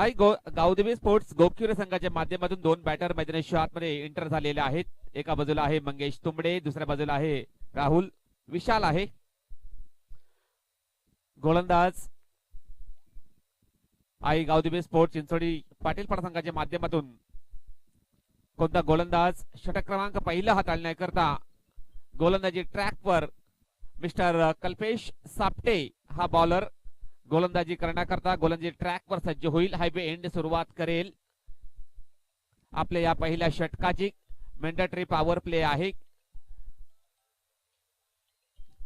Gavdevi sports गोपकिरे संघाच्या माध्यमातून दोन बॅटर मैदानाच्या आतमध्ये एंटर झालेले आहेत. एका बाजूला आहे मंगेश तुंबडे, दुसऱ्या बाजूला आहे राहुल विशाल आहे. गोलंदाज गावदेवी स्पोर्ट्स चिंचोडी पाटीलपाडा संघाच्या माध्यमातून कोणता गोलंदाज षटक क्रमांक पहिला हाताळण्याकरता गोलंदाजी ट्रॅकवर मिस्टर कल्पेश सापटे हा बॉलर गोलंदाजी करण्याकरता गोलंदाजी ट्रॅकवर सज्ज होईल. हायवे एंड सुरुवात करेल. आपल्या या पहिल्या षटकाची मॅन्डेटरी पॉवर प्ले आहे.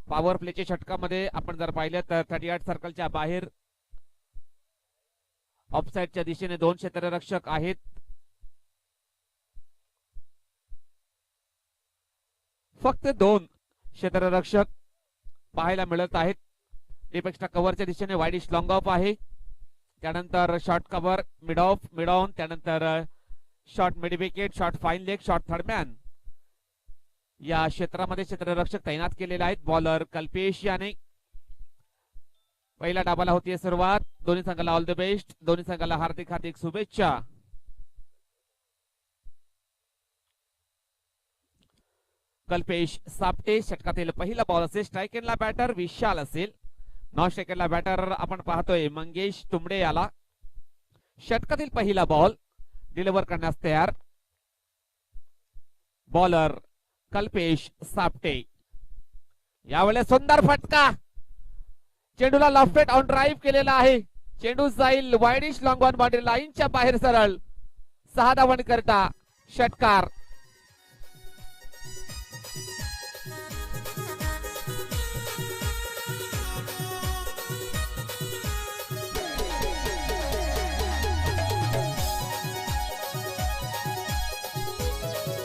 पॉवर प्लेच्या षटकामध्ये आपण जर पाहिलं तर 38 सर्कलच्या बाहेर ऑफसाइडच्या दिशेने दोन क्षेत्ररक्षक आहेत. फक्त दोन क्षेत्ररक्षक पाहायला मिळत आहेत. त्यापेक्षा कव्हरच्या दिशेने वाईडिश लॉंग ऑफ आहे. त्यानंतर short cover mid off mid on, त्यानंतर short mid wicket, short fine leg, short third man या क्षेत्रामध्ये क्षेत्ररक्षक तैनात केलेले आहेत. बॉलर कल्पेश याने पहिल्या डाबाला होती सुरुवात. दोन्ही संघाला ऑल द बेस्ट, दोन्ही संघाला हार्दिक हार्दिक शुभेच्छा. कल्पेश सापटे षटकातील पहिला बॉल असेल. स्ट्राईक एंडला बॅटर विशाल असेल. नॉन स्ट्राईक एंडला बॅटर आपण पाहतोय मंगेश तुंबडे याला. षटकातील पहिला बॉल डिलिव्हर करण्यास तयार बॉलर कल्पेश सापटे. यावेळेस सुंदर फटका, चेंडूला लॉफ्टेड ऑन ड्राईव्ह केलेला आहे. चेंडू जाईल वाईडिश लॉंग ऑन बाउंड्री लाईनच्या बाहेर सरळ. 6 धावांकरता षटकार.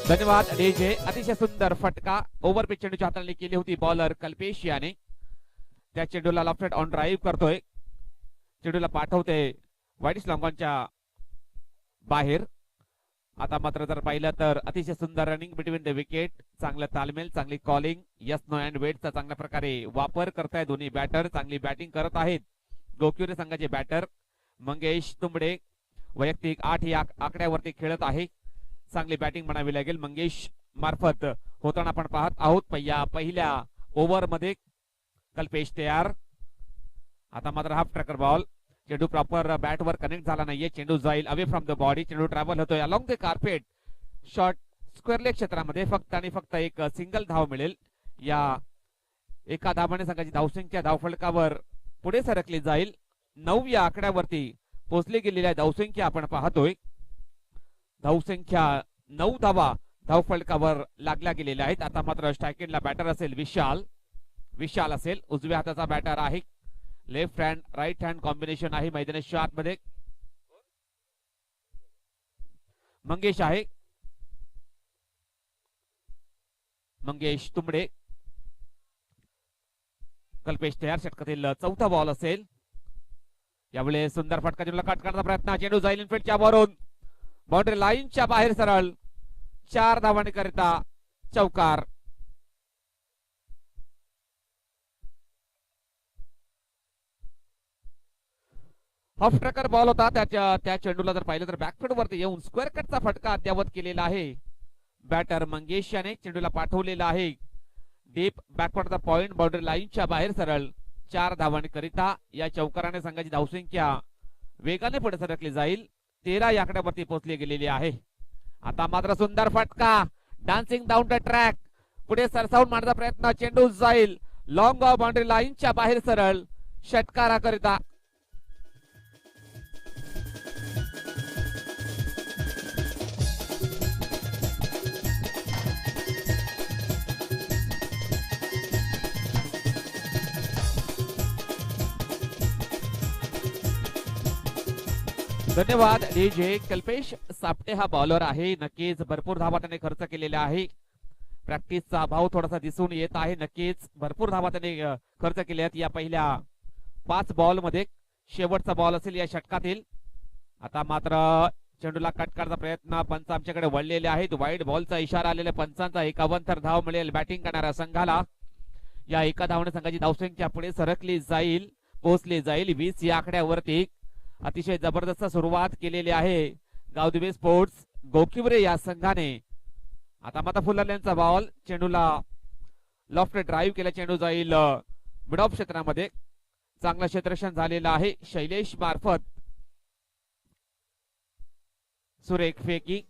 धन्यवाद डीजे. अतिशय सुंदर फटका ओव्हर पिच चेंडूची हाताळणी केली होती बॉलर कल्पेश याने. त्या चेंडूला लॉफ्टेड ऑन ड्राईव्ह करतोय. चेंडूला पाठवते वाईडिश लॉंगॉनच्या बाहेर. आता मात्र जर पाहिलं तर अतिशय सुंदर रनिंग बिटवीन द विकेट, चांगलं तालमेल, चांगली कॉलिंग, यस नो अँड वेटचा चांगल्या प्रकारे वापर करताय दोन्ही बॅटर. चांगली बॅटिंग करत आहेत गोक्युरे संघाचे बॅटर. मंगेश तुंबडे वैयक्तिक 8 या आकड्यावरती खेळत आहे. चांगली बॅटिंग म्हणावी लागेल मंगेश मार्फत होताना आपण पाहत आहोत. पहिल्या ओव्हर मध्ये कल्पेश तयार. आता मात्र हाफ ट्रॅकर बॉल. चेंडू प्रॉपर बॅटवर कनेक्ट झाला नाहीये. चेंडू जाईल अवे फ्रॉम द बॉडी. चेंडू ट्रॅव्हल होतोय along the carpet. Short square leg क्षेत्रामध्ये फक्त आणि फक्त एक सिंगल धाव मिळेल. या एका धावाने संघाची धावसंख्या धावफलकावर पुढे सरकली जाईल. 9 या आकड्यावरती पोहोचली गेलेली आहे धावसंख्या आपण पाहतोय. धावसंख्या 9 धावा धावफलकावर लागल्या गेलेल्या आहेत. आता मात्र स्ट्राईक एंडला बॅटर असेल विशाल असेल. उजव्या हाताचा बॅटर आहे. Left hand right hand combination आहे मैदानाच्या आतमध्ये. मंगेश आहे. मंगेश तुंबडे. कल्पेश तयार. षटकातील चौथा बॉल असेल. यावेळी सुंदर फटका चेंडूला कट करण्याचा प्रयत्न. चेंडू जाईल इनफिल्डच्या वरून बाउंड्री लाईनच्या बाहेर सरळ. 4 धावांकरिता चौकार. हाफ ट्रॅकर बॉल होता. त्या चेंडूला जर पाहिलं तर बॅकफुट वरती येऊन स्क्वेअर कटचा फटका अद्यावत केलेला आहे बॅटर मंगेश याने. चेंडूला पाठवलेला आहे डीप बॅकफुटचा पॉइंट बाउंड्री लाईनच्या बाहेर सरळ. 4 धावांकरिता या चौकाराने संघाची धावसंख्या वेगाने पुढे सरकली जाईल. 13 या आकड्यावरती पोहोचली गेलेली आहे. आता मात्र सुंदर फटका डान्सिंग डाऊन द ट्रॅक. पुढे सरसावून मारण्याचा प्रयत्न. चेंडू जाईल लॉंग ऑफ बाउंड्री लाईनच्या बाहेर सरळ. षटकाराकरिता धन्यवाद डीजे. कल्पेश सापटे हा बॉलर आहे. नक्कीच भरपूर धावा त्याने खर्च केलेल्या आहे. प्रॅक्टिसचा अभाव थोडासा दिसून येत आहे. नक्कीच भरपूर धावा त्याने खर्च केल्या आहेत या पहिल्या 5 बॉल मध्ये. शेवटचा बॉल असेल या षटकातील. आता मात्र चेंडूला कट करण्याचा प्रयत्न. पंच आमच्याकडे वळलेले आहेत. वाईड बॉलचा इशारा आलेला पंचांचा. 51 धाव मिळेल बॅटिंग करणाऱ्या संघाला. या एका धावने संघाची धावसंख्या पुढे सरकली जाईल, पोहोचली जाईल 20 या आकड्यावरती. अतिशय जबरदस्त सुरुवात केलेली आहे गावदेवी स्पोर्ट्स गोकिवरे या संघाने. आता माता फुलरल्यांचा बॉल, चेंडूला लॉफ्ट ड्राईव्ह केला, चेंडू जाईल मिड ऑफ क्षेत्रामध्ये. चांगलं क्षेत्ररक्षण झालेलं आहे शैलेश मार्फत. सुरेख फेकी.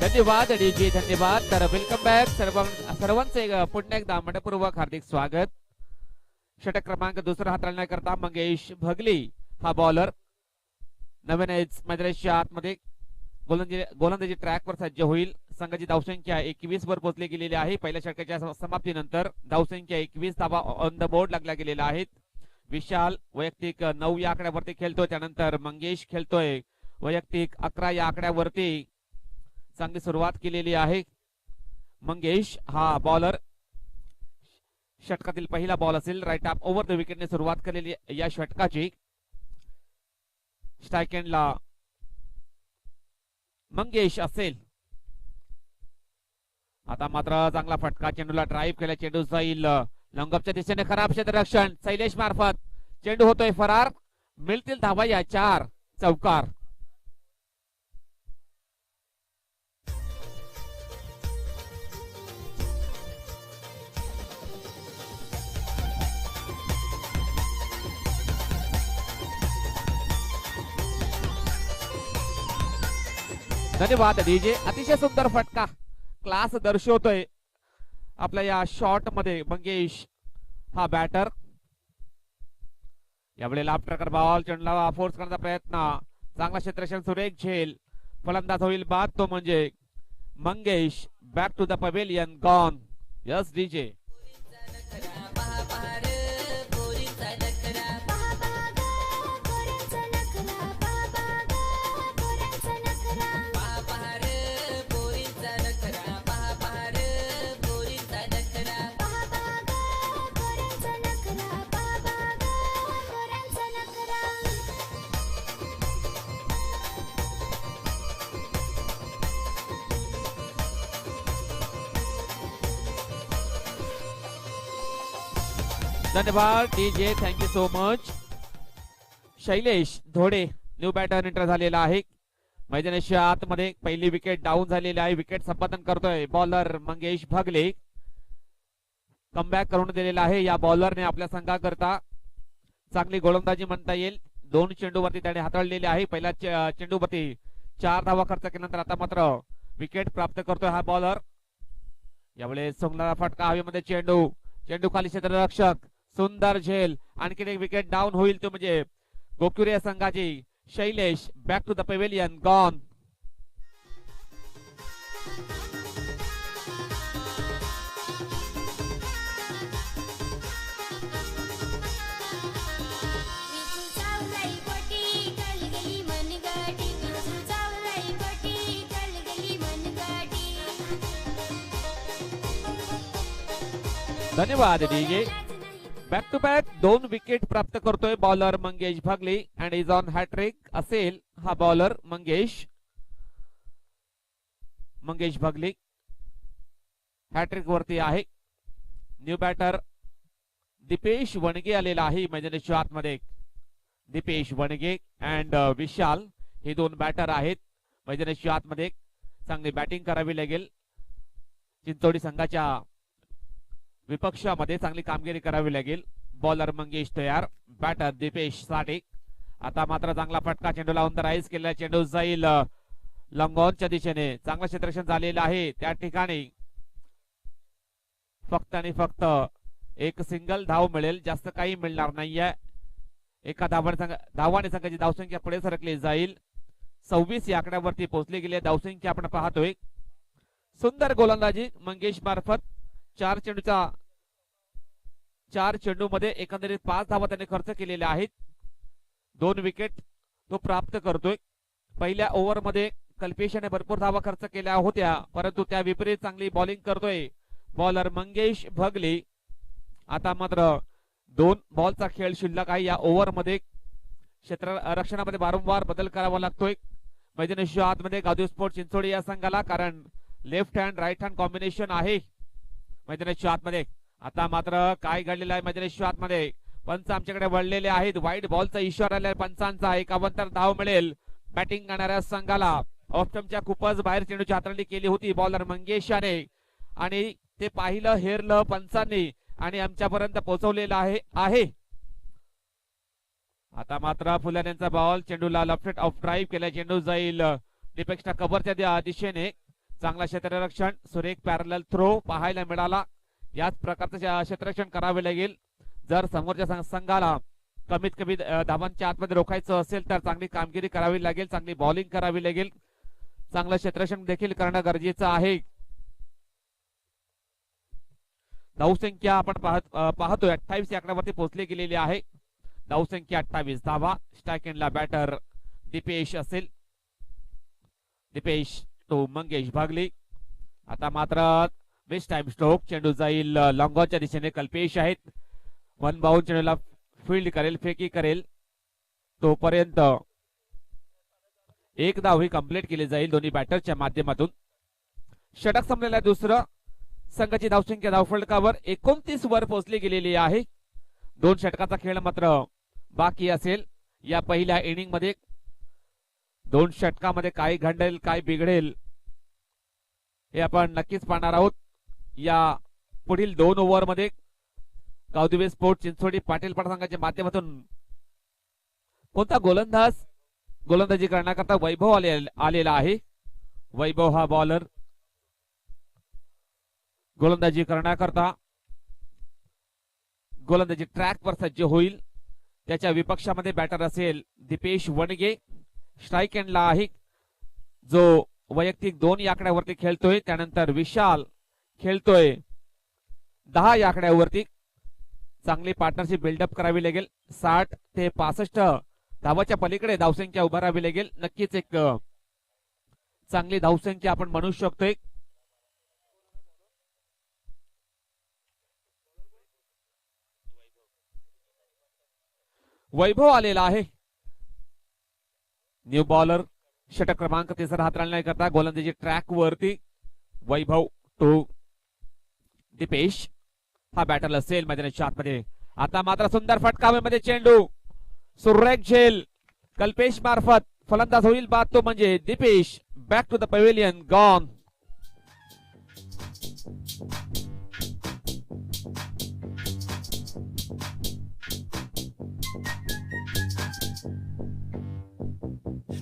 धन्यवाद डीजे, धन्यवाद. तर वेलकम बॅक सर्वांचे पुन्हा एकदा मनपूर्वक हार्दिक स्वागत. षटक क्रमांक दुसरा हाताळण्याकरता मंगेश भगली हा बॉलर नवीनच मैदानाच्या आतमध्ये गोलंदाजी ट्रॅकवर सज्ज होईल. संघाची धावसंख्या 21 वर पोहोचली गेलेली आहे. पहिल्या षटकाच्या समाप्तीनंतर धावसंख्या 21 धावा ऑन द बोर्ड लागल्या गेलेल्या आहेत. विशाल वैयक्तिक 9 या आकड्यावरती खेळतोय, त्यानंतर मंगेश खेळतोय वैयक्तिक 11 या आकड्यावरती. चांगली सुरुवात केलेली आहे. मंगेश हा बॉलर षटकातील पहिला बॉल असेल. राईट अप ओव्हर द विकेटने सुरुवात केलेली या षटकाची. स्ट्राईक एंडला मंगेश असेल. आता मात्र चांगला फटका, चेंडूला ड्राईव्ह केला, चेंडू जाईल लॉंगअपच्या दिशेने. खराब क्षेत्ररक्षण शैलेश मार्फत, चेंडू होतोय फरार. मिळतील धावा या 4 चौकार. धन्यवाद डीजे. अतिशय सुंदर फटका, क्लास दर्शवतोय आपल्या या शॉट मध्ये मंगेश हा बॅटर. यावेळेला आफ्टर बॉल, चेंडूला फोर्स करण्याचा प्रयत्न, चांगला क्षेत्ररक्षण, सुरेख झेल. फलंदाज होईल बाद तो म्हणजे Mangesh. Back to the pavilion, gone. Yes DJ. धन्यवाद DJ, thank you so much. Shailesh Dhode new batter enter झालेला आहे मैदानाच्या आतमध्ये. पहिली विकेट डाऊन झालेली आहे. विकेट संपादन करतोय बॉलर मंगेश भगले. कमबॅक करून दिलेला आहे या बॉलरने आपल्या संघाकरता. चांगली गोलंदाजी म्हणता येईल. 2 चेंडूवरती त्याने हाताळलेले आहे. पहिल्या चेंडूवरती 4 धावा खर्च केल्यानंतर आता मात्र विकेट प्राप्त करतोय हा बॉलर. यावेळी सुंदर फटका हवेमध्ये, चेंडू खाली क्षेत्ररक्षक, सुंदर झेल. आणखी एक विकेट डाऊन होईल तो म्हणजे गोकिवरे संघाची. Shailesh back to the pavilion, gone. धन्यवाद DJ. Back to back 2 wicket प्राप्त करतोय बॉलर मंगेश भगले अँड इज ऑन हॅट्रिक असेल हा बॉलर मंगेश भगले. हॅट्रिक वरती आहे. न्यू बॅटर दीपेश वणगे आलेला आहे मैदानाच्या आतमध्ये. दीपेश वणगे अँड विशाल हे 2 बॅटर आहेत मैदानाच्या आतमध्ये. चांगली बॅटिंग करावी लागेल. चिंचोडी संघाच्या विपक्षामध्ये चांगली कामगिरी करावी लागेल. बॉलर मंगेश तयार, बॅटर दीपेश साठी. आता मात्र चांगला फटका चेंडूला ऑन द राईज केलेला चेंडू जाईल लंगॉनच्या दिशेने. चांगलं क्षेत्ररक्षण झालेलं आहे त्या ठिकाणी. फक्त आणि फक्त एक सिंगल धाव मिळेल, जास्त काही मिळणार नाहीये. एका धावाने संघाची धावसंख्या पुढे सरकली जाईल. 26 या आकड्यावरती पोहोचली गेली धावसंख्या आपण पाहतोय. सुंदर गोलंदाजी मंगेश मार्फत. 4 चेंडूमध्ये एकंदरीत 5 धावा त्याने खर्च केलेल्या आहेत. 2 विकेट तो प्राप्त करतोय. पहिल्या ओव्हरमध्ये कल्पेशाने भरपूर धावा खर्च केल्या होत्या, परंतु त्या विपरीत चांगली बॉलिंग करतोय बॉलर मंगेश भगले. आता मात्र 2 बॉलचा खेळ शिल्लक आहे. या ओव्हरमध्ये क्षेत्ररक्षणामध्ये वारंवार बदल करावा लागतोय मैदानाच्या आतमध्ये गावदेव स्पोर्ट चिंचोडी या संघाला, कारण left hand right hand combination आहे मैदानाच्या आतमध्ये. आता मात्र काय घडलेलं आहे मैदानाच्या आतमध्ये, पंच आमच्याकडे वळलेले आहेत. वाईट बॉलचा इशारा आलाय पंचांचा. 51 धाव मिळेल बॅटिंग करणाऱ्या संघाला. ऑप्शनच्या खूपच बाहेर चेंडूची हाताळणी केली होती बॉलर मंगेश याने, आणि ते पाहिलं हेरलं पंचांनी आणि आमच्यापर्यंत पोहोचवलेलं आहे. आता मात्र फुलाऱ्यांचा बॉल चेंडूला लेफ्ट ऑफ ड्राईव्ह केला. चेंडू जाईल डिपेक्सच्या कव्हरच्या दिशेने. चांगला क्षेत्ररक्षण, सुरेख पॅरलल थ्रो पाहायला मिळाला. याच प्रकारचं क्षेत्ररक्षण करावे लागेल जर समोरच्या संघाला कमीत कमी धावांच्या आतमध्ये रोखायचं असेल तर. चांगली कामगिरी करावी लागेल, चांगली बॉलिंग करावी लागेल, चांगलं क्षेत्ररक्षण देखील करणं गरजेचं आहे. धावसंख्या आपण पाहतोय 28 या आकड्यावरती पोहोचली गेलेली आहे. धावसंख्या 28 धावा. स्ट्राईक एंडला बॅटर दीपेश असेल. दीपेश तो मंगेश भागले. आता मात्र बेस्ट टाइम स्ट्रोक. चेंडू जाईल लॉंगॉनच्या दिशेने. कल्पेश आहेत. 1 बाउंड चेंडूला फील्ड करेल, फेकी करेल. तोपर्यंत एक धाव ही कंप्लीट केली जाईल दोन्ही बॅटरच्या माध्यमातून. षटक संपलेला दुसरं. संघाची धावसंख्या धावफलकावर 29 वर पोहोचली गेलेली आहे. 2 षटकाचा खेळ मात्र बाकी असेल या पहिल्या इनिंग मध्ये. 2 षटकामध्ये काय घडेल काय बिघडेल हे आपण नक्कीच पाहणार आहोत. या पुढील 2 ओव्हर मध्ये गावदेवी स्पोर्ट चिंचोडी पाटील पाडा संघाच्या माध्यमातून कोणता गोलंदाजी करण्याकरता वैभव आलेला आहे. वैभव हा बॉलर गोलंदाजी करण्याकरता गोलंदाजी ट्रॅक वर सज्ज होईल. त्याच्या विपक्षामध्ये बॅटर असेल दीपेश वणगे. स्ट्राईक एंडला आहे जो वैयक्तिक 2 या आकड्यावरती खेळतोय. त्यानंतर विशाल खेळतोय 10 या आकड्यावरती. चांगली पार्टनरशिप बिल्डअप करावी लागेल. 60 ते 65 धावाच्या पलीकडे धावसंख्या उभारावी लागेल. नक्कीच एक चांगली धावसंख्या आपण म्हणू शकतोय. वैभव आलेला आहे न्यू बॉलर. षटक क्रमांक 3 हाताळण्याकरता करता गोलंदाजी ट्रॅक वरती वैभव टू दीपेश हा बॅटर असेल मैदानाच्या आतमध्ये. आता मात्र सुंदर फटकाव्यामध्ये चेंडू सुरेख झेल कल्पेश मार्फत फलंदाज होईल बाद तो म्हणजे Deepesh. Back to the pavilion gone.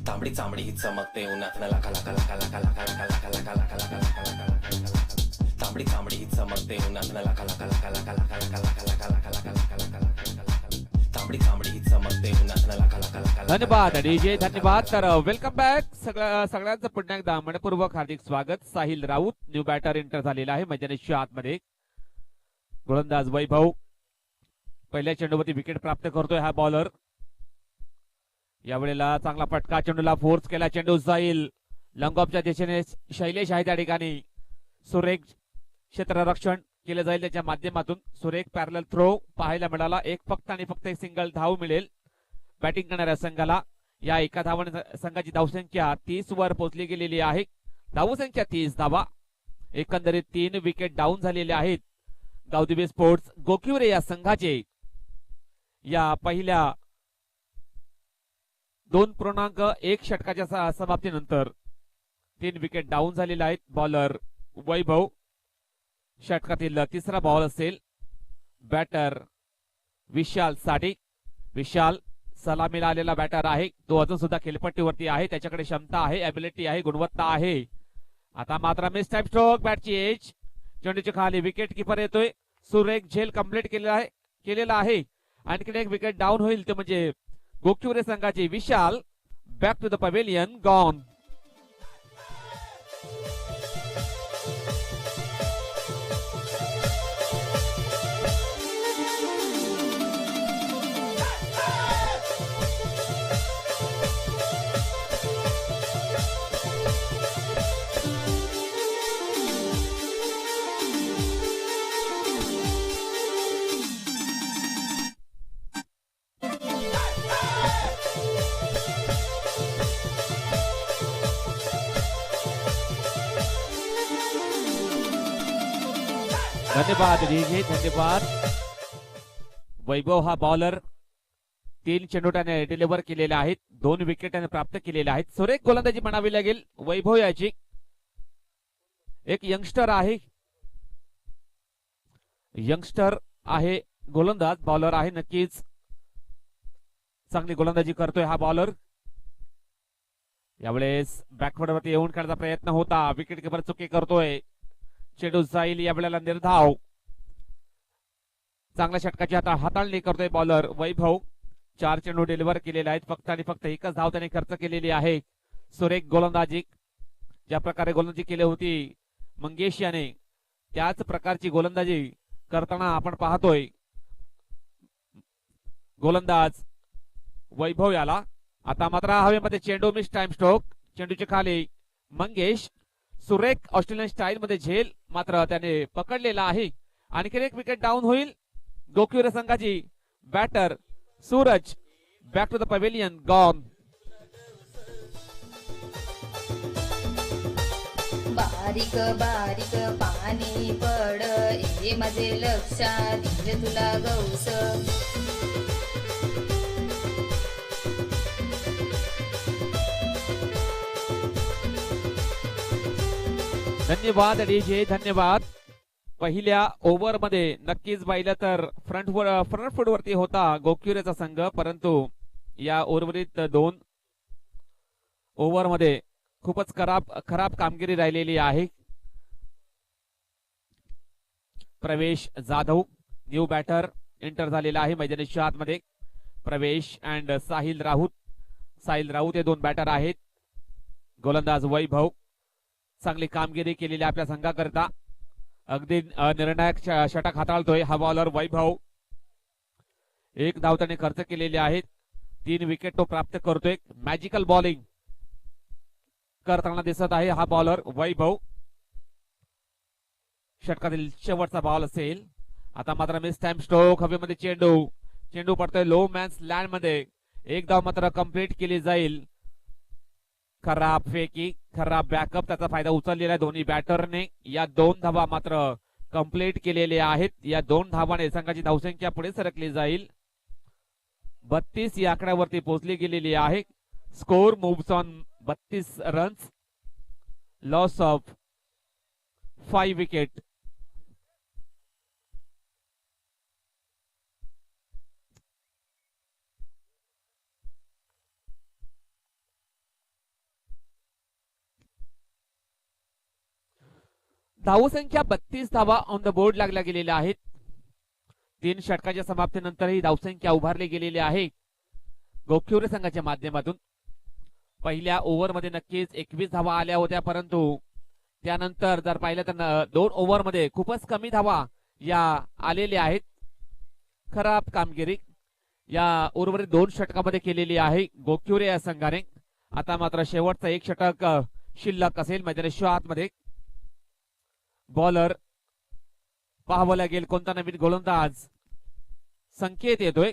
Tambadi Chambadi ही चमकते उन्हात लाखा लाखा लाखा लाखा लाखा लाखा लाखा लाखा लाखा लाखा लाखा लाखा. तांबडी चांबडी ही चमकते उन्हात लाखा लाखा लाखा लाखा लाखा लाखा लाखा लाखा लाखा लाखा लाखा लाखा लाखा. तांबडी चांबडी ही चमकते उन्हात लाखा लाखा लाखा. धन्यवाद डीजे, धन्यवाद. तर वेलकम बॅक सगळ्यांचं पुन्हा एकदा मनपूर्वक हार्दिक स्वागत. Sahil Raut new batter enter झालेला आहे मैदानाच्या आतमध्ये. गोलंदाज वैभव पहिल्या चेंडूवरती विकेट प्राप्त करतोय हा बॉलर. यावेळेला चांगला फटका चेंडूला फोर्स केला. चेंडू जाईल लंगॉपच्या दिशेने. शैलेश आहे त्या ठिकाणी. सुरेख क्षेत्ररक्षण केलं जाईल त्याच्या माध्यमातून. सुरेख पॅरलल थ्रो पाहायला मिळाला. फक्त आणि फक्त एक सिंगल धाव मिळेल बॅटिंग करणाऱ्या संघाला. या एका धावाने संघाची धावसंख्या 30 वर पोहोचली गेलेली आहे. धावसंख्या 30 धावा. एकंदरीत 3 विकेट डाऊन झालेले आहेत गावदेवी स्पोर्ट्स गोकिवरे या संघाचे. या पहिल्या 2.1 षटकाच्या समाप्तीनंतर 3 विकेट डाऊन झालेले आहेत. बॉलर वैभव. षटकातील 3रा बॉल असेल. बॅटर विशाल साठी. विशाल सलामीला आलेला बॅटर आहे तो अजून सुद्धा खेळपट्टीवरती आहे, त्याच्याकडे क्षमता आहे, एबिलिटी आहे, गुणवत्ता आहे. आता मात्र मिस टाइम स्ट्रोक, बॅटची एज, चेंडूच्या खाली विकेट किपर येतोय. सुरेख झेल कंप्लीट केलेला आहे. आणखी एक विकेट डाऊन होईल ते म्हणजे गोक्युरे संघाचे Vishal. Back to the pavilion, gone. धन्यवाद डीजे, धन्यवाद. वैभव हा बॉलर 3 चेंडू त्याने डिलिव्हर केलेले आहेत, 2 विकेट त्याने प्राप्त केलेले आहेत. सुरेख गोलंदाजी म्हणावी लागेल वैभव याची. एक यंगस्टर आहे, गोलंदाज, बॉलर आहे. नक्कीच चांगली गोलंदाजी करतोय हा बॉलर. यावेळेस बॅकवर्डवरती येऊन खेळण्याचा प्रयत्न होता, विकेट किपर चुकी करतोय. चेंडू जाईल यावेळेला निर्धाव. चांगल्या षटकाची आता हाताळणी करतोय बॉलर वैभव. 4 चेंडू डिलिव्हर केलेले आहेत, फक्त आणि फक्त एकच धाव त्याने खर्च केलेली आहे. सुरेख गोलंदाजी, ज्या प्रकारे गोलंदाजी केली होती मंगेश याने, त्याच प्रकारची गोलंदाजी करताना आपण पाहतोय गोलंदाज वैभव याला. आता मात्र हवेमध्ये चेंडू, मिस टाइम स्ट्रोक, चेंडूच्या खाली मंगेश. सुरेख ऑस्ट्रेलियन स्टाईल मध्ये झेल मात्र त्याने पकडलेला आहे. आणखी एक विकेट डाऊन होईल गोक्युरे संघाची. Batter Suraj, back to the pavilion, gone. बारीक बारीक पाणी पड, हे माझे लक्षात दिले तुला गौस. धन्यवाद डीजे, धन्यवाद. पहिल्या ओव्हर मध्ये नक्कीच पाहिलं तर फ्रंट फूट वरती होता गोक्युरेचा संघ, परंतु या उर्वरित 2 ओव्हर मध्ये खूपच खराब कामगिरी राहिलेली आहे. प्रवेश जाधव न्यू बॅटर एंटर झालेला आहे मैदानाच्या आतमध्ये. प्रवेश अँड साहिल राऊत हे 2 बॅटर आहेत. गोलंदाज वैभव चांगली कामगिरी केलेली आपल्या संघाकरता. अगदी निर्णायक षटक हाताळतोय हा बॉलर वैभव. 1 धाव त्याने खर्च केलेले आहेत, 3 विकेट तो प्राप्त करतोय. मॅजिकल बॉलिंग करताना दिसत आहे हा बॉलर वैभव. षटकातील शेवटचा बॉल असेल. आता मात्र मिस टाइम स्ट्रोक, हवेमध्ये चेंडू पडतोय लो मॅन्स लँड मध्ये. 1 धाव मात्र कंप्लीट केली जाईल. खराब फेकी, खराब बॅकअप, त्याचा फायदा उचललेला आहे दोन्ही बॅटरने. या 2 धावा मात्र कंप्लीट केलेल्या आहेत. या 2 धावाने संघाची धावसंख्या पुढे सरकली जाईल. 32 या आकड्यावरती पोहोचली गेलेली आहे. Score moves on 32 runs, loss of 5 wicket. धावसंख्या 32 धावा ऑन द बोर्ड लागल्या गेलेल्या आहेत. 3 षटकाच्या समाप्तीनंतरही धावसंख्या उभारली गेलेली आहे गोक्युरे संघाच्या माध्यमातून. पहिल्या ओव्हर मध्ये नक्कीच 21 धावा आल्या होत्या, परंतु त्यानंतर जर पाहिलं तर 2 ओव्हर मध्ये खूपच कमी धावा या आलेल्या आहेत. खराब कामगिरी या उर्वरित 2 षटकामध्ये केलेली आहे गोक्युरे या संघाने. आता मात्र शेवटचा 1 षटक शिल्लक असेल मैदानाच्या आतमध्ये. बॉलर पाहावं लागेल कोणता नवीन गोलंदाज संकेत येतोय.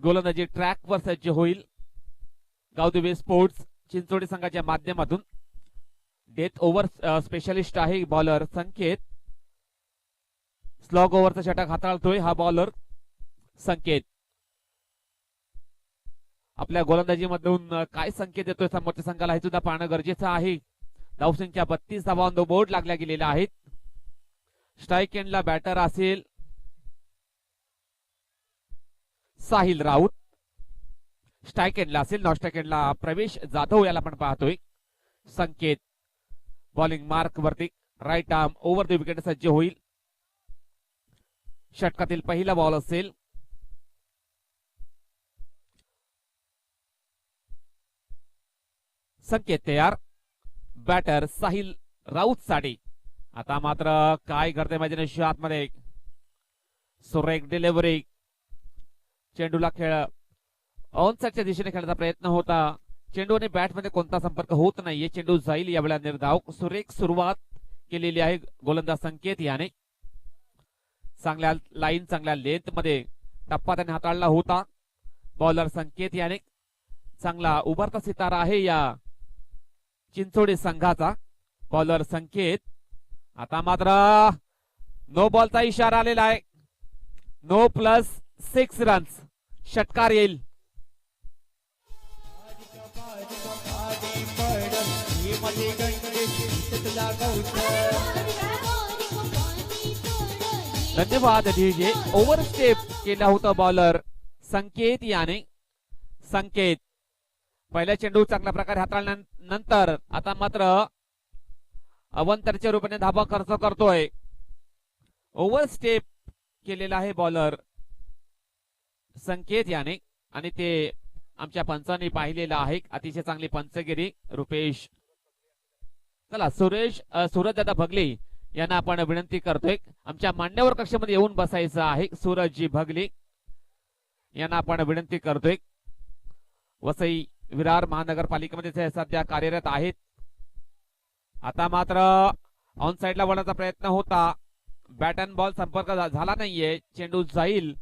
गोलंदाजी ट्रॅक वर सज्ज होईल. गावदेवी स्पोर्ट्स चिंचोडी संघाच्या माध्यमातून डेथ ओव्हर स्पेशलिस्ट आहे बॉलर संकेत. स्लॉग ओव्हरचा षटक हाताळतोय हा बॉलर संकेत. आपल्या गोलंदाजीमधून काय संकेत येतोय समोरच्या संघाला हे सुद्धा पाहणं गरजेचं आहे. धावसंख्या 32 धावा ऑन द बोर्ड लागल्या गेलेल्या आहेत. स्ट्राईक एंडला बॅटर असेल साहिल राऊत. स्ट्राईक एंडला असेल, नॉन स्ट्राईक एंडला प्रवेश जाधव याला आपण पाहतोय. संकेत बॉलिंग मार्क वरती, right arm over the wicket सज्ज होईल. षटकातील पहिला बॉल असेल. संकेत तयार. बॅटर साहिल राऊत साठी. आता मात्र काय करते मैदानाच्या आतमध्ये. सुरेख डिलिव्हरी. चेंडूला खेळ ऑन साईडच्या दिशेने खेळण्याचा प्रयत्न होता. चेंडू आणि बॅट मध्ये कोणता संपर्क होत नाहीये. चेंडू जाईल यावेळेला निर्धाव. सुरेख सुरुवात केलेली आहे गोलंदाज संकेत याने. चांगल्या लाईन, चांगल्या लेंथ मध्ये टप्पा त्याने हाताळला होता. बॉलर संकेत याने. चांगला उभरता सितारा आहे या चिंचोडी संघाचा बॉलर संकेत. आता मात्र नो बॉलचा इशारा आलेला आहे. No plus 6 runs. षटकार येईल. धन्यवाद डीजे. ओव्हरस्टेप केला होता बॉलर संकेत याने. संकेत पहिला चेंडू चांगल्या प्रकारे हाताळल्यानंतर आता मात्र अवंतरच्या रूपाने धाबा खर्च करतोय. ओव्हरस्टेप केलेला आहे बॉलर संकेत याने आणि ते आमच्या पंचांनी पाहिलेलं आहे. अतिशय चांगली पंचगिरी रुपेश. चला सूरजदादा भगले यांना आपण विनंती करतोय आमच्या मान्यवर कक्षामध्ये येऊन बसायचं आहे. सूरजजी भगले यांना आपण विनंती करतोय. वसई विरार महानगरपालिकेमध्ये ते सध्या कार्यरत आहेत. आता मात्र ऑन साइडला वळण्याचा प्रयत्न होता. बॅट अँड बॉल संपर्क झाला नाहीये. चेंडू जाईल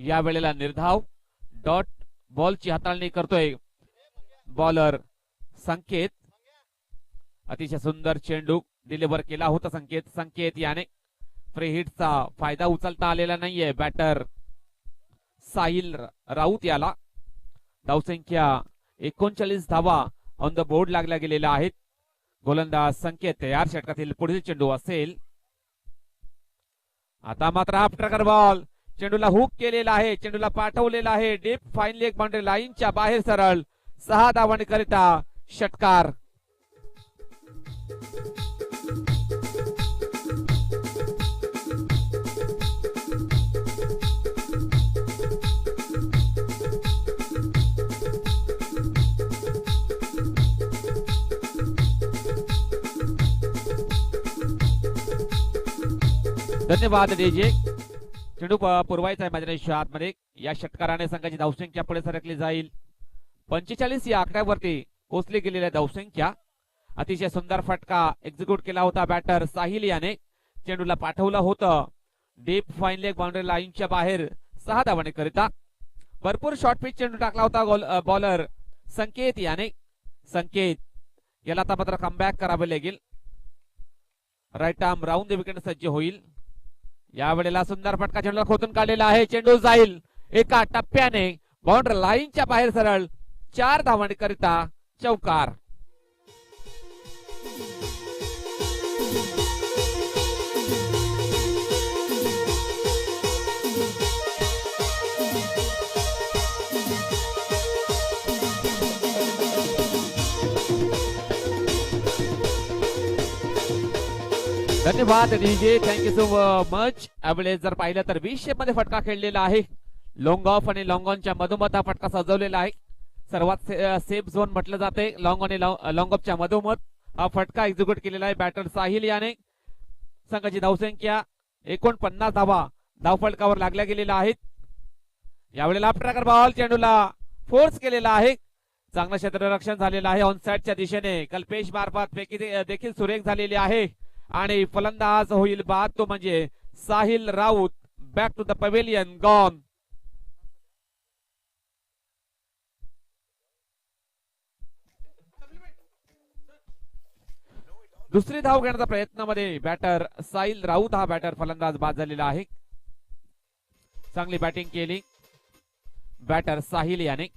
या वेळेला निर्धाव. डॉट बॉलची हाताळणी करतोय बॉलर संकेत. अतिशय सुंदर चेंडू डिलिव्हर केला होता संकेत याने. फ्री हिटचा फायदा उचलता आलेला नाहीये बॅटर साहिल राऊत याला. धावसंख्या 39 धावा ऑन द बोर्ड लागल्या गेलेल्या आहेत. गोलंदाज संकेत तयार. षटकातील पुढील चेंडू असेल. आता मात्र हाफ ट्रॅकर बॉल. चेंडूला हुक केलेला आहे. चेंडूला पाठवलेला आहे डीप फाईन लेग बाउंड्री लाईनच्या बाहेर सरळ. 6 धावांकरिता षटकार. धन्यवाद डीजे. चेंडू पुरवायचा आहे मैदानाच्या आतमध्ये. या षटकाराने संघाची धावसंख्या पुढे सरकली जाईल. 45 या आकड्यावरती पोहोचली गेलेल्या धावसंख्या. अतिशय सुंदर फटका एक्झिक्यूट केला होता बॅटर साहिल याने. चेंडूला पाठवलं होतं डीप फाईन लेग बाउंड्री लाईनच्या बाहेर. 6 धावांकरिता. भरपूर शॉर्ट पिच चेंडू टाकला होता बॉलर संकेत याने. संकेत याला आता मात्र कमबॅक करावे लागेल. Right arm round the wicket सज्ज होईल. या वेळेला सुंदर फटका चेंडूला खोतून काढलेला आहे. चेंडू जाईल एका टप्प्याने बाउंड्री लाईनच्या बाहेर सरळ. 4 धावांकरिता चौकार. धन्यवाद डीजे. Thank you so much. यावेळेस जर पाहिलं तर 20 शेप मध्ये फटका खेळलेला आहे. लॉंग ऑफ आणि लॉंग ऑनच्या मधोमध हा फटका सजवलेला आहे. सर्वात सेफ झोन म्हटलं जाते लॉंग आणि लॉंग ऑफच्या मधोमध हा फटका एक्झिक्यूट केलेला आहे बॅटर साहिल याने. संघाची धावसंख्या 49 धावा धावफलकावर लागल्या गेलेल्या आहेत. यावेळेला ट्रॅकर बॉल चेंडूला फोर्स केलेला आहे. चांगलं क्षेत्ररक्षण झालेलं आहे ऑन साइडच्या दिशेने. कल्पेश मार्फत फेकी देखील सुरेख झालेली आहे आणि फलंदाज होईल बाद तो म्हणजे Sahil Raut. Back to the pavilion gone. दुसरी धाव घेण्याच्या प्रयत्नामध्ये बॅटर साहिल राऊत हा बॅटर फलंदाज बाद झालेला आहे. चांगली बॅटिंग केली बॅटर साहिल याने,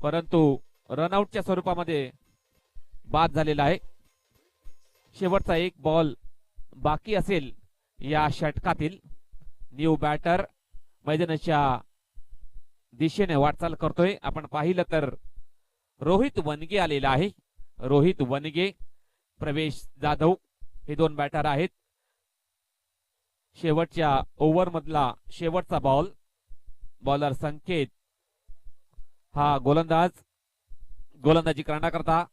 परंतु रनआउटच्या स्वरूपामध्ये बाद झालेला आहे. शेवटचा एक बॉल बाकी असेल या षटकातील. न्यू बॅटर मैदानाच्या दिशेने वाटचाल करतोय. आपण पाहिलं तर रोहित वनगे आलेला आहे. रोहित वनगे, प्रवेश जाधव हे दोन बॅटर आहेत. शेवटच्या ओव्हर मधला शेवटचा बॉल. बॉलर संकेत हा गोलंदाज. गोलंदाजी करण्याकरता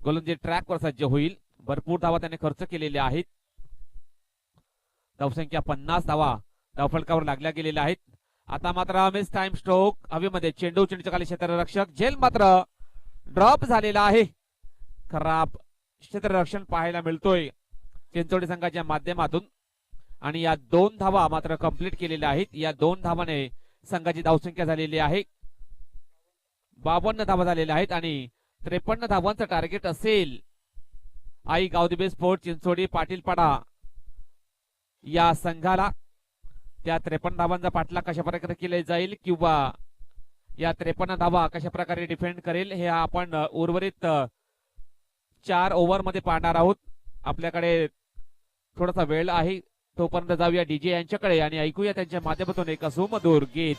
गोलंदाजी ट्रॅकवर सज्ज होईल. भरपूर धावा त्याने खर्च केलेल्या आहेत. धावसंख्या 50 धावा धावफलकावर लागल्या गेलेल्या आहेत. आता मात्र मिस टाइम स्ट्रोक हवेमध्ये. चेंडूच्या खाली क्षेत्ररक्षक झेल मात्र ड्रॉप झालेला आहे. खराब क्षेत्ररक्षण पाहायला मिळतोय चिंचोली संघाच्या माध्यमातून. आणि या 2 धावा मात्र कंप्लीट केलेल्या आहेत. या 2 धावाने संघाची धावसंख्या झालेली आहे 52 धावा झालेल्या आहेत. आणि 53 धावांचं टार्गेट असेल आई गावदेबे स्पोर्ट चिंचोडी पाटीलपाडा या संघाला. त्या 53 धावांचा पाठलाग कशा प्रकारे केला जाईल किंवा या 53 धावा कशा प्रकारे डिफेंड करेल हे आपण उर्वरित 4 ओव्हर मध्ये पाहणार आहोत. आपल्याकडे थोडासा वेळ आहे, तोपर्यंत जाऊया डीजे यांच्याकडे आणि ऐकूया त्यांच्या माध्यमातून एक सुमधुर गीत.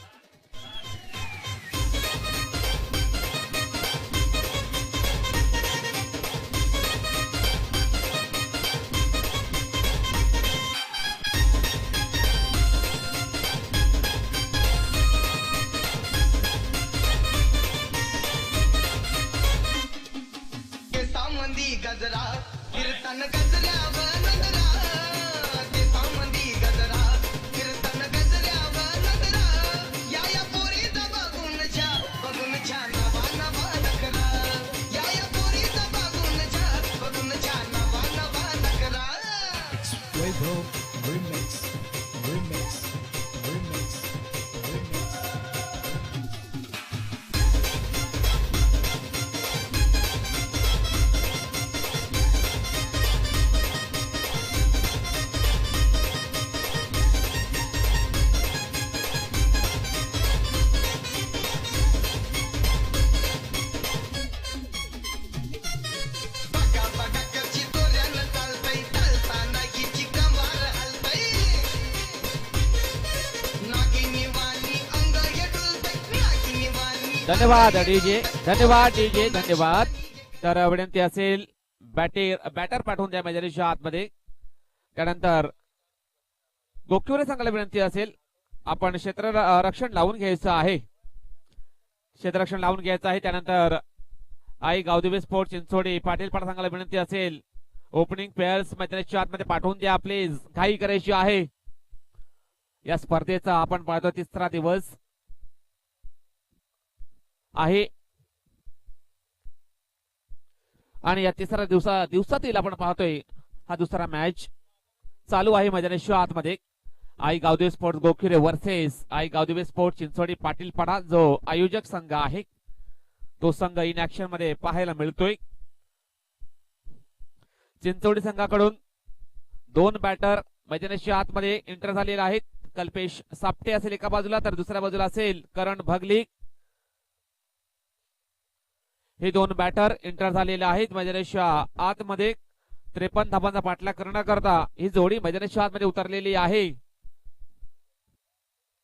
गजरा कीर्तन गजऱ्यावर नजरा, ते सामंदी गजरा कीर्तन गजऱ्यावर नजरा, या पोरीचा बघून छा नवा नवा नखरा, या पोरीचा बघून छा नवा नवा नखरा. Waybo remix, remix, remix, remix. धन्यवाद डीजे, धन्यवाद डीजे, धन्यवाद. तर विनंती असेल बॅटर पाठवून द्या मैदानाच्या आतमध्ये. त्यानंतर गोखिवरे संघाला विनंती असेल आपण क्षेत्ररक्षण लावून घ्यायचं आहे. क्षेत्ररक्षण लावून घ्यायचं आहे. त्यानंतर आई गावदेवी स्पोर्ट चिंचोडी पाटीलपाडा संघाला विनंती असेल ओपनिंग प्लेयर्स मैदानाच्या आतमध्ये पाठवून द्या प्लीज. घाई करायची आहे. या स्पर्धेचा आपण पाहतो 3रा दिवस आहे आणि या 3ऱ्या दिवसातील आपण पाहतोय हा 2रा मॅच चालू आहे मैदानाच्या आतमध्ये. Aai Gavdevi sports Gokhire versus Aai Gavdevi sports Chinchodi Patilpada. जो आयोजक संघ आहे तो संघ इन ऍक्शन मध्ये पाहायला मिळतोय. चिंचोडी संघाकडून 2 बॅटर मैदानाच्या आतमध्ये एंटर झालेले आहेत. कल्पेश सापटे असेल एका बाजूला तर दुसऱ्या बाजूला असेल करण भगली. हे 2 बॅटर एंटर झालेले आहेत मैदानाच्या आतमध्ये. 53 धावांचा पाठलाग करण्याकरता ही जोडी मैदानाच्या आतमध्ये उतरलेली आहे.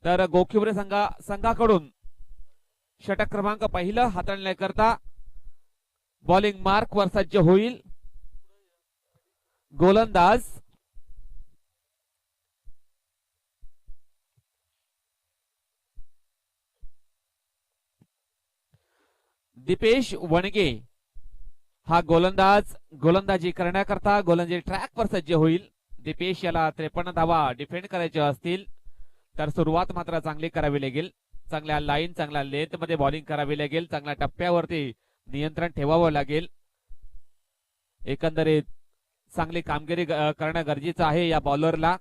तर गोखिवरे संघाकडून षटक क्रमांक पहिलं हाताळण्याकरता बॉलिंग मार्क वर सज्ज होईल गोलंदाज दीपेश वणगे. हा गोलंदाजी करण्याकरता गोलंदाजी ट्रॅक वर सज्ज होईल. दीपेश याला 53 धावा डिफेंड करायच्या असतील तर सुरुवात मात्र चांगली करावी लागेल. चांगल्या लाईन चांगल्या लेंथ मध्ये बॉलिंग करावी लागेल. चांगल्या टप्प्यावरती नियंत्रण ठेवावं लागेल. एकंदरीत चांगली कामगिरी करणं गरजेचं आहे या बॉलरला.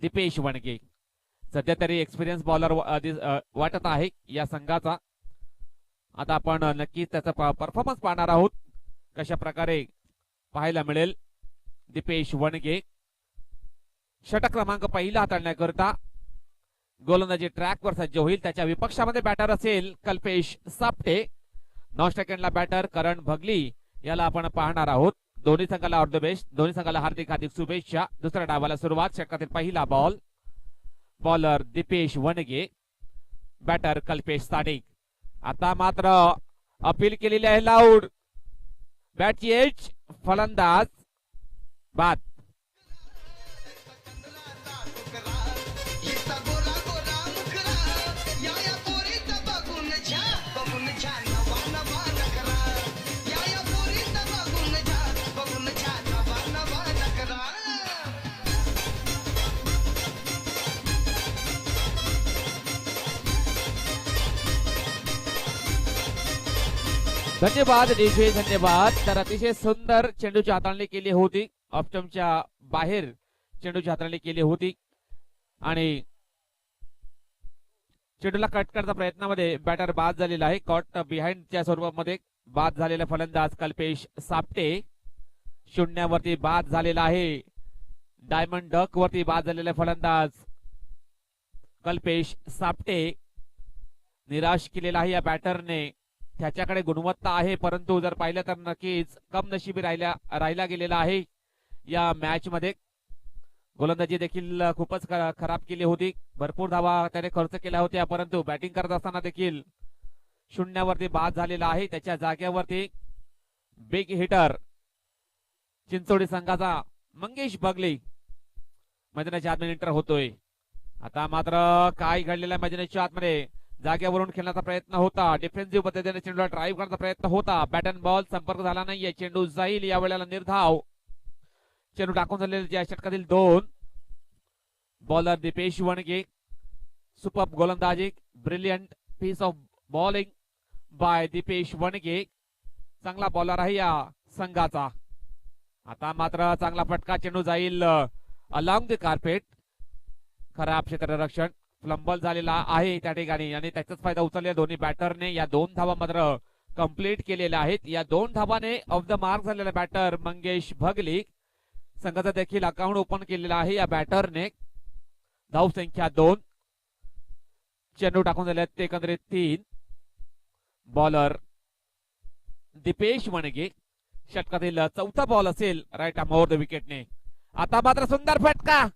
दीपेश वणगे सध्या तरी एक्सपिरियन्स बॉलर वाटत आहे या संघाचा. आता आपण नक्कीच त्याचा परफॉर्मन्स पाहणार आहोत कशा प्रकारे पाहायला मिळेल. दीपेश वणगे षटक क्रमांक पहिला हाताळण्याकरता गोलंदाजी ट्रॅक वर सज्ज होईल. त्याच्या विपक्षामध्ये बॅटर असेल कल्पेश सापटे. 9 सेकंडला बॅटर करण भगली याला आपण पाहणार आहोत. दोन्ही संघाला ऑल द बेस्ट. दोन्ही संघाला हार्दिक हार्दिक शुभेच्छा. दुसऱ्या डावाला सुरुवात. षटकातील पहिला ball. Bowler Deepesh Wange. Batter Kalpesh स्थानिक. आता मात्र अपील केलेली आहे लाऊड. बॅटची एज, फलंदाज बाद. हिचा गोरा गोरा मुखरा या पोरीचा बघून छा नवा नवा नखरा या पोरीचा बघून छा नवा नवा नखरा. धन्यवाद डीजे, धन्यवाद. तर अतिशय सुंदर चेंडूची हाताळणी केली होती. ऑप्टमच्या बाहेर चेंडूची हाताळणी केली होती आणि चेंडूला कट करण्याच्या प्रयत्नामध्ये बॅटर बाद झालेला आहे. कॉट बिहाइंडच्या स्वरूपामध्ये बाद झालेला फलंदाज कल्पेश सापटे. शून्यावरती बाद झालेला आहे. डायमंड डक वरती बाद झालेला फलंदाज कल्पेश सापटे. निराश केलेला आहे या बॅटरने. त्याच्याकडे गुणवत्ता आहे, परंतु जर पाहिलं तर नक्कीच कमनशिबी राहिला गेलेला आहे या मॅच मध्ये. गोलंदाजी देखील खूपच खराब केली होती. भरपूर धावा त्याने खर्च केल्या होत्या, परंतु बॅटिंग करत असताना देखील शून्यावरती बाद झालेला आहे. त्याच्या जागेवरती बिग हिटर चिंचोडी संघाचा मंगेश बगले मैदानाच्या आतमध्ये एंटर होतोय. आता मात्र काय घडलेलं आहे मैदानाच्या आतमध्ये. जागेवरून खेळण्याचा प्रयत्न होता, डिफेन्सिव्ह पद्धतीने चेंडूला ड्राईव्ह करण्याचा प्रयत्न होता. बॅट अँड बॉल संपर्क झाला नाहीये. चेंडू जाईल या वेळेला निर्धाव. चेंडू टाकून झालेले ज्या षटकातील 2. बॉलर दीपेश वणगे. सुपर गोलंदाजी, brilliant piece of bowling by Deepesh Wange. चांगला बॉलर आहे या संघाचा. आता मात्र चांगला फटका. चेंडू जाईल अलॉंग द कार्पेट. खराब क्षेत्ररक्षण, फ्लंबल झालेला आहे त्या ठिकाणी आणि त्याचाच फायदा उचलला दोन्ही बॅटरने. या 2 धावा मात्र कंप्लीट केलेल्या आहेत. या 2 धावाने ऑफ द मार्क झालेला बॅटर मंगेश भगली. संघाचा देखील अकाउंट ओपन केलेला आहे या बॅटरने. धाव संख्या 2. चेंडू टाकून झाले ते एकंदरीत 3. बॉलर दीपेश वणगे. षटकातील 4था बॉल असेल राईट आर्म ओव्हर द विकेटने. आता मात्र सुंदर फटका,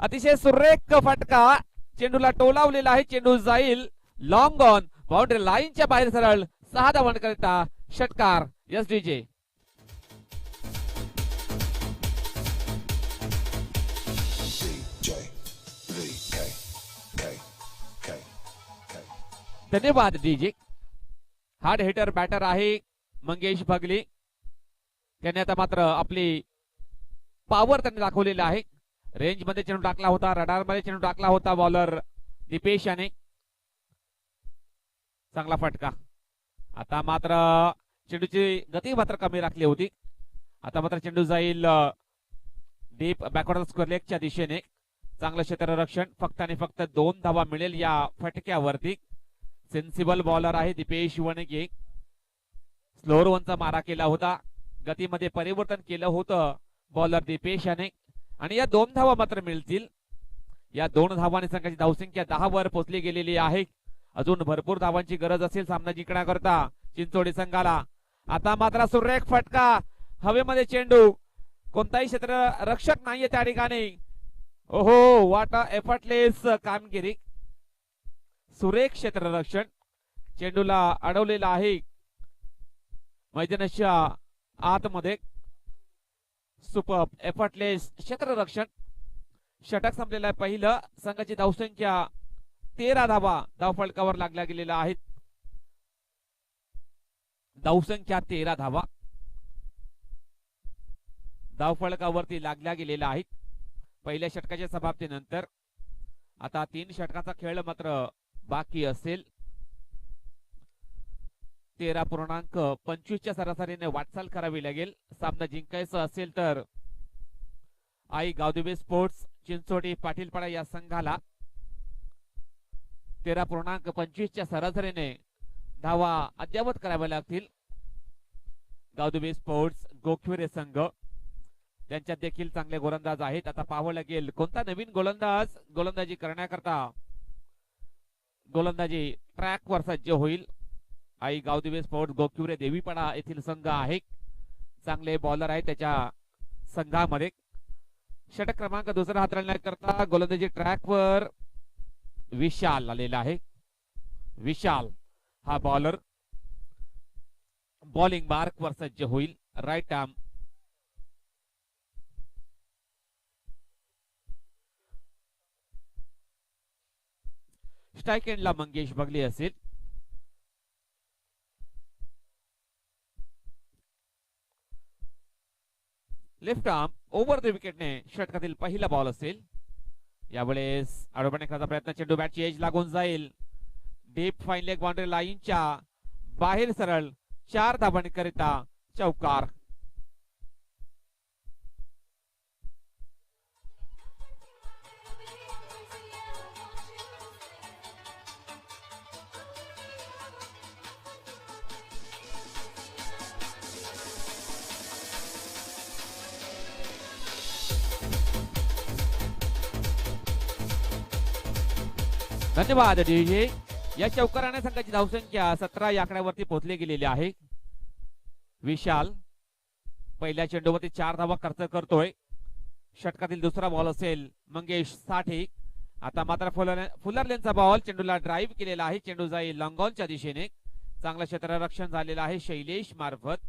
अतिशय सुरेख फटका. चेंडूला टोलावलेला आहे. चेंडू जाईल लॉंग ऑन बाउंड्री लाईनच्या बाहेर सरळ. 6 धावांकरिता षटकार. Yes DJ. धन्यवाद डीजे. हार्ड हिटर बॅटर आहे मंगेश भगली. त्याने आता मात्र आपली पॉवर त्यांनी दाखवलेला आहे. रेंज मध्ये चेंडू टाकला होता, रडार मध्ये चेंडू टाकला होता बॉलर दीपेश याने. चांगला फटका. आता मात्र चेंडूची गती मात्र कमी राखली होती. आता मात्र चेंडू जाईल डीप बॅकवर्ड स्क्वेअर लेगच्या दिशेने. चांगलं क्षेत्ररक्षण. फक्त आणि फक्त 2 धावा मिळेल या फटक्यावरती. सेन्सिबल बॉलर आहे दीपेश वणगे. स्लोअर वनचा मारा केला होता, गतीमध्ये परिवर्तन केलं होतं बॉलर दीपेश याने आणि या 2 धावा मात्र मिळतील. या 2 धावांनी संघाची धावसंख्या 10 वर पोहोचली गेलेली आहे. अजून भरपूर धावांची गरज असेल सामना जिंकण्याकरता चिंचोडी संघाला. आता मात्र सुरेख फटका. हवेमध्ये चेंडू, कोणताही क्षेत्र रक्षक नाहीये त्या ठिकाणी. ओहो, वाट एफर्टलेस कामगिरी. सुरेख क्षेत्ररक्षण. चेंडूला अडवलेला आहे मैदानाच्या आतमध्ये. सुपर एफर्टलेस क्षेत्ररक्षण. षटक संपलेला आहे पहिलं. संघाची धावसंख्या 13 धावा धावफलकावर लागल्या गेलेल्या आहेत. धावसंख्या 13 धावा धावफलकावरती लागल्या गेलेल्या आहेत पहिल्या षटकाच्या समाप्तीनंतर. आता 3 षटकाचा खेळ मात्र बाकी असेल. 13.25च्या सरासरीने वाटचाल करावी लागेल सामना जिंकायचा असेल तर. आई गावदेवी स्पोर्ट्स चिंचोडी पाटीलपाडा या संघाला 13.25च्या सरासरीने धावा अद्यावत कराव्या लागतील. गावदेवी स्पोर्ट्स गोखविरे संघ त्यांच्यात देखील चांगले गोलंदाज आहेत. आता पाहावं लागेल कोणता नवीन गोलंदाज गोलंदाजी करण्याकरता गोलंदाजी ट्रॅक वर सज्ज होईल. आई गावदेवी स्पोर्ट्स गोखविरे देवीपाडा येथील संघ आहे. चांगले बॉलर आहेत त्याच्या संघामध्ये. षटक क्रमांक 2 हाताळण्याकरता गोलंदाजी ट्रॅक वर विशाल आलेला आहे. विशाल हा बॉलर बॉलिंग मार्क वर सज्ज होईल. राईट आर्म स्ट्राईक एंडला मंगेश बगली असेल. लेफ्ट आर्म ओव्हर द विकेटने षटकातील पहिला बॉल असेल. यावेळेस अडवण्याचा प्रयत्न, चेंडू बॅटची एज लागून जाईल. डीप फाईन लेग बाउंड्री लाईनच्या बाहेर सरळ 4 धावांकरिता चौकार. धन्यवाद डीजे. या चौकाराने संघाची धावसंख्या 17 या आकड्यावरती पोहोचली गेलेली आहे. विशाल पहिल्या चेंडूवरती 4 धावा खर्च करतोय. षटकातील दुसरा बॉल असेल मंगेश साठी. आता मात्र फुलर लेनचा बॉल चेंडूला ड्राईव्ह केलेला आहे. चेंडू जाईल लॉंगॉनच्या दिशेने. चांगलं क्षेत्ररक्षण झालेलं आहे शैलेश मार्फत.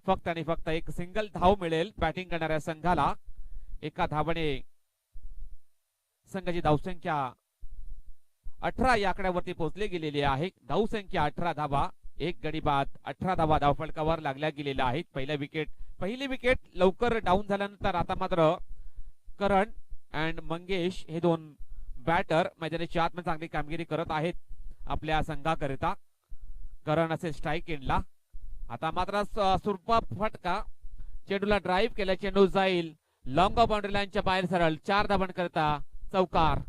फक्त आणि फक्त एक सिंगल धाव मिळेल बॅटिंग करणाऱ्या संघाला. एका धावाने संघाची धावसंख्या 18 या आकड्यावरती पोहोचली गेलेली आहे. धावसंख्या 18 धावा, एक गडी बाद 18 धावा धावफलकावर लागल्या गेलेल्या आहेत. पहिली विकेट लवकर डाऊन झाल्यानंतर आता मात्र करण अँड मंगेश हे दोन बॅटर मैदानाच्या आतमध्ये चांगली कामगिरी करत आहेत आपल्या संघाकरिता. करण असेल स्ट्राईक एंडला. आता मात्र सुरपा फटका, चेंडूला ड्राईव्ह केला. चेंडू जाईल लॉंग ऑफ बाउंड्री लाईनच्या बाहेर सरळ 4 धावांकरिता चौकार.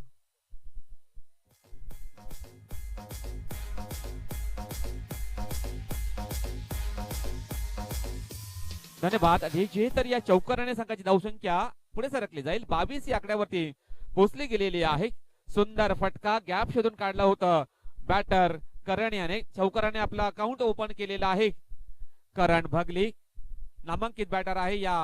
धन्यवाद डीजे. तर या चौकाराने संघाची धावसंख्या पुढे सरकली जाईल. 22 या आकड्यावरती पोहोचली गेलेली आहे. सुंदर फटका गॅप शोधून काढला होता बॅटर करण याने. चौकाराने आपला अकाउंट ओपन केलेला आहे. करण भगली नामांकित बॅटर आहे या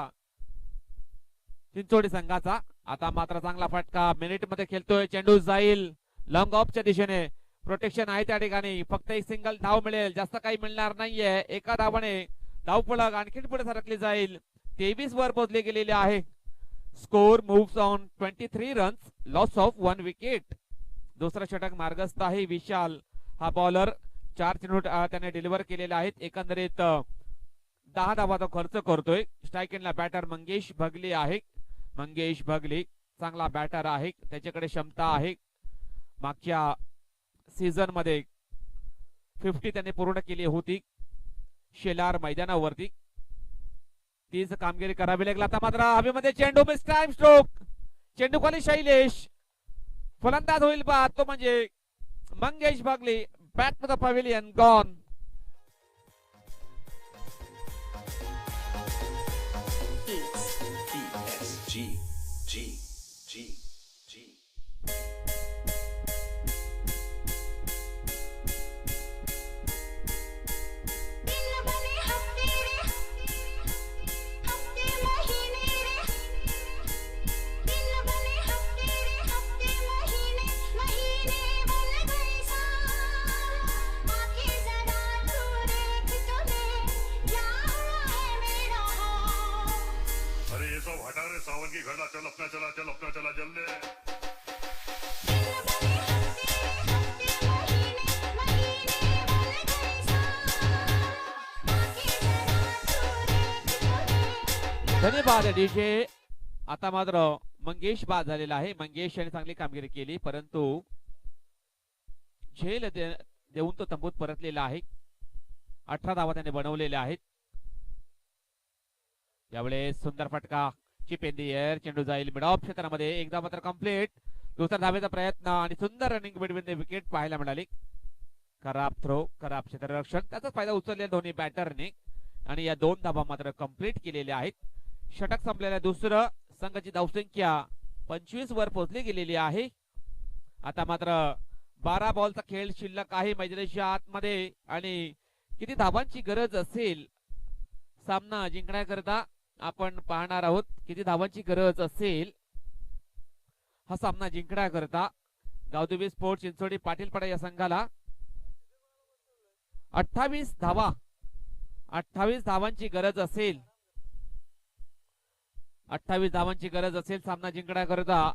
चिंचोडी संघाचा. आता मात्र चांगला फटका मिनिट मध्ये खेळतोय. चेंडू जाईल लॉंग ऑफच्या दिशेने. प्रोटेक्शन आहे त्या ठिकाणी. फक्त एक सिंगल धाव मिळेल, जास्त काही मिळणार नाहीये. एका धावाने धावफलक आणखी पुढे सरकली जाईल. 23 वर पोहोचले गेलेले आहे. Score moves on 23 runs, loss of 1 wicket. दुसरा षटक मार्गस्थ आहे. विशाल हा बॉलर 4 चेंडू त्याने डिलिव्हर केलेले आहेत. एकंदरीत 10 धावाचा खर्च करतोय. स्ट्राईक एंडला बॅटर मंगेश भगली आहे. मंगेश भगली चांगला बॅटर आहे, त्याच्याकडे क्षमता आहे. मागच्या सीझन मध्ये 50 त्याने पूर्ण केली होती शेलार मैदानावरती. तीच कामगिरी करावी लागली. आता मात्र हवेमध्ये चेंडू मिस टाइम स्ट्रोक. चेंडू खाली शैलेश. फलंदाज होईल बाद तो म्हणजे Mangesh Bhagli. Back to the pavilion gone. G G G G. सावन की घड़ा चल अपना चला जल्दी. धन्यवाद डीजे. आता मात्र मंगेश बाद झालेला आहे. मंगेश यांनी चांगली कामगिरी केली, परंतु झेल देऊन तो तंबूत परतलेला आहे. 18 धावा त्याने बनवलेल्या आहेत. यावेळेस सुंदर फटका, चिप इन दी एअर. चेंडू जाईल मिड ऑफ क्षेत्रामध्ये. एकदा मात्र कंप्लीट. दुसरा धावेचा प्रयत्न आणि सुंदर रनिंग बिटवीन द विकेट पाहायला मिळाली. खराब थ्रो, खराब क्षेत्ररक्षण, त्याचा फायदा उचललेला दोन्ही बॅटरने आणि या 2 धावा मात्र कंप्लीट केलेल्या आहेत. षटक संपलेल्या दुसरं. संघाची धावसंख्या 25 वर पोहोचली गेलेली आहे. आता मात्र 12 बॉलचा खेळ शिल्लक आहे मैदानाच्या आतमध्ये आणि किती धावांची गरज असेल सामना जिंकण्याकरता आपण पाहणार आहोत. किती धावांची गरज असेल हा सामना जिंकण्याकरता. गावदेवी स्पोर्ट्स चिंचोडी पाटीलपाडा या संघाला 28 धावा, 28 धावांची गरज असेल, 28 धावांची गरज असेल सामना जिंकण्याकरता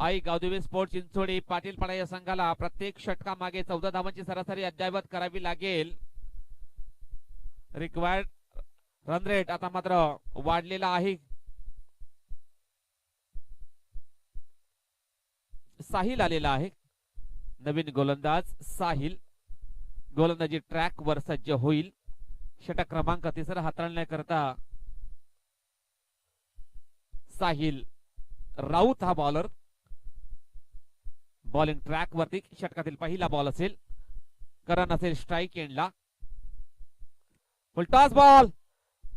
आई गावदेवी स्पोर्ट चिंचोडी पाटीलपाडा या संघाला प्रत्येक षटका मागे 14 धावांची सरासरी अद्ययावत करावी लागेल. रिक्वायर्ड रन रेट आता मात्र वाढलेला आहे. साहिल आलेला आहे, नवीन गोलंदाज साहिल गोलंदाजी ट्रॅक वर सज्ज होईल. षटक क्रमांक 3 हाताळण्याकरता साहिल राऊत हा बॉलर. बॉलिंग ट्रॅक वरती षटकातील पहिला बॉल असेल. करण असेल स्ट्राईक एंडला. फुलटॉस बॉल,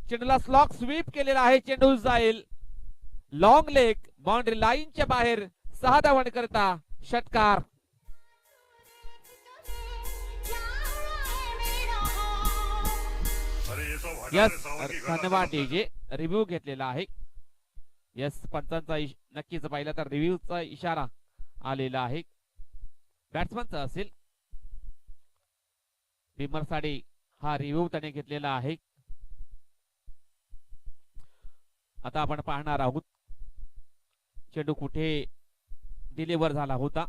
चेंडूला स्लॉक स्वीप केलेला आहे. चेंडू जाईल लॉंग लेग, बाउंड्री लाईनच्या बाहेर. 6 धावांकरता षटकार. अरे ये सब हटा यस, रे, सावन की घंटा धन्यवाद चल अपना डीजे. रिव्ह्यू घेतलेला आहे. यस, पंचांचा नक्कीच पाहिलं तर रिव्ह्यूचा इशारा आलेला आहे. बॅट्समनचा असेल बिमर साडी हा रिव्ह्यू त्याने घेतलेला आहे. आता आपण पाहणार आहोत चेंडू कुठे डिलिव्हर झाला होता.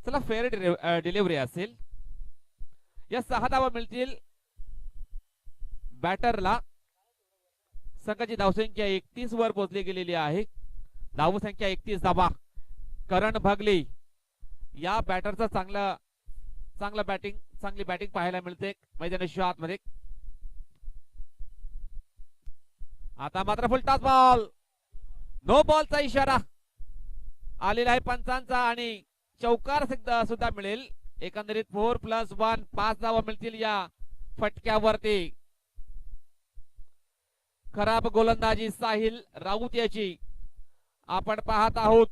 चला, फेअर डिलिव्हरी असेल. या 6 धावा मिळतील बॅटरला. संघाची धावसंख्या 31 वर पोहोचली गेलेली आहे. धावसंख्या 31 धावा. करण भगली या बॅटरचा चांगली बॅटिंग पाहायला मिळते मैदानाच्या आतमध्ये. आता मात्र फुलटॉस बॉल, नो बॉलचा इशारा आलेला आहे पंचांचा आणि चौकार सुद्धा मिळेल. एकंदरीत 4+1 5 धावा मिळतील या फटक्यावरती. खराब गोलंदाजी साहिल राऊत याची आपण पाहत आहोत.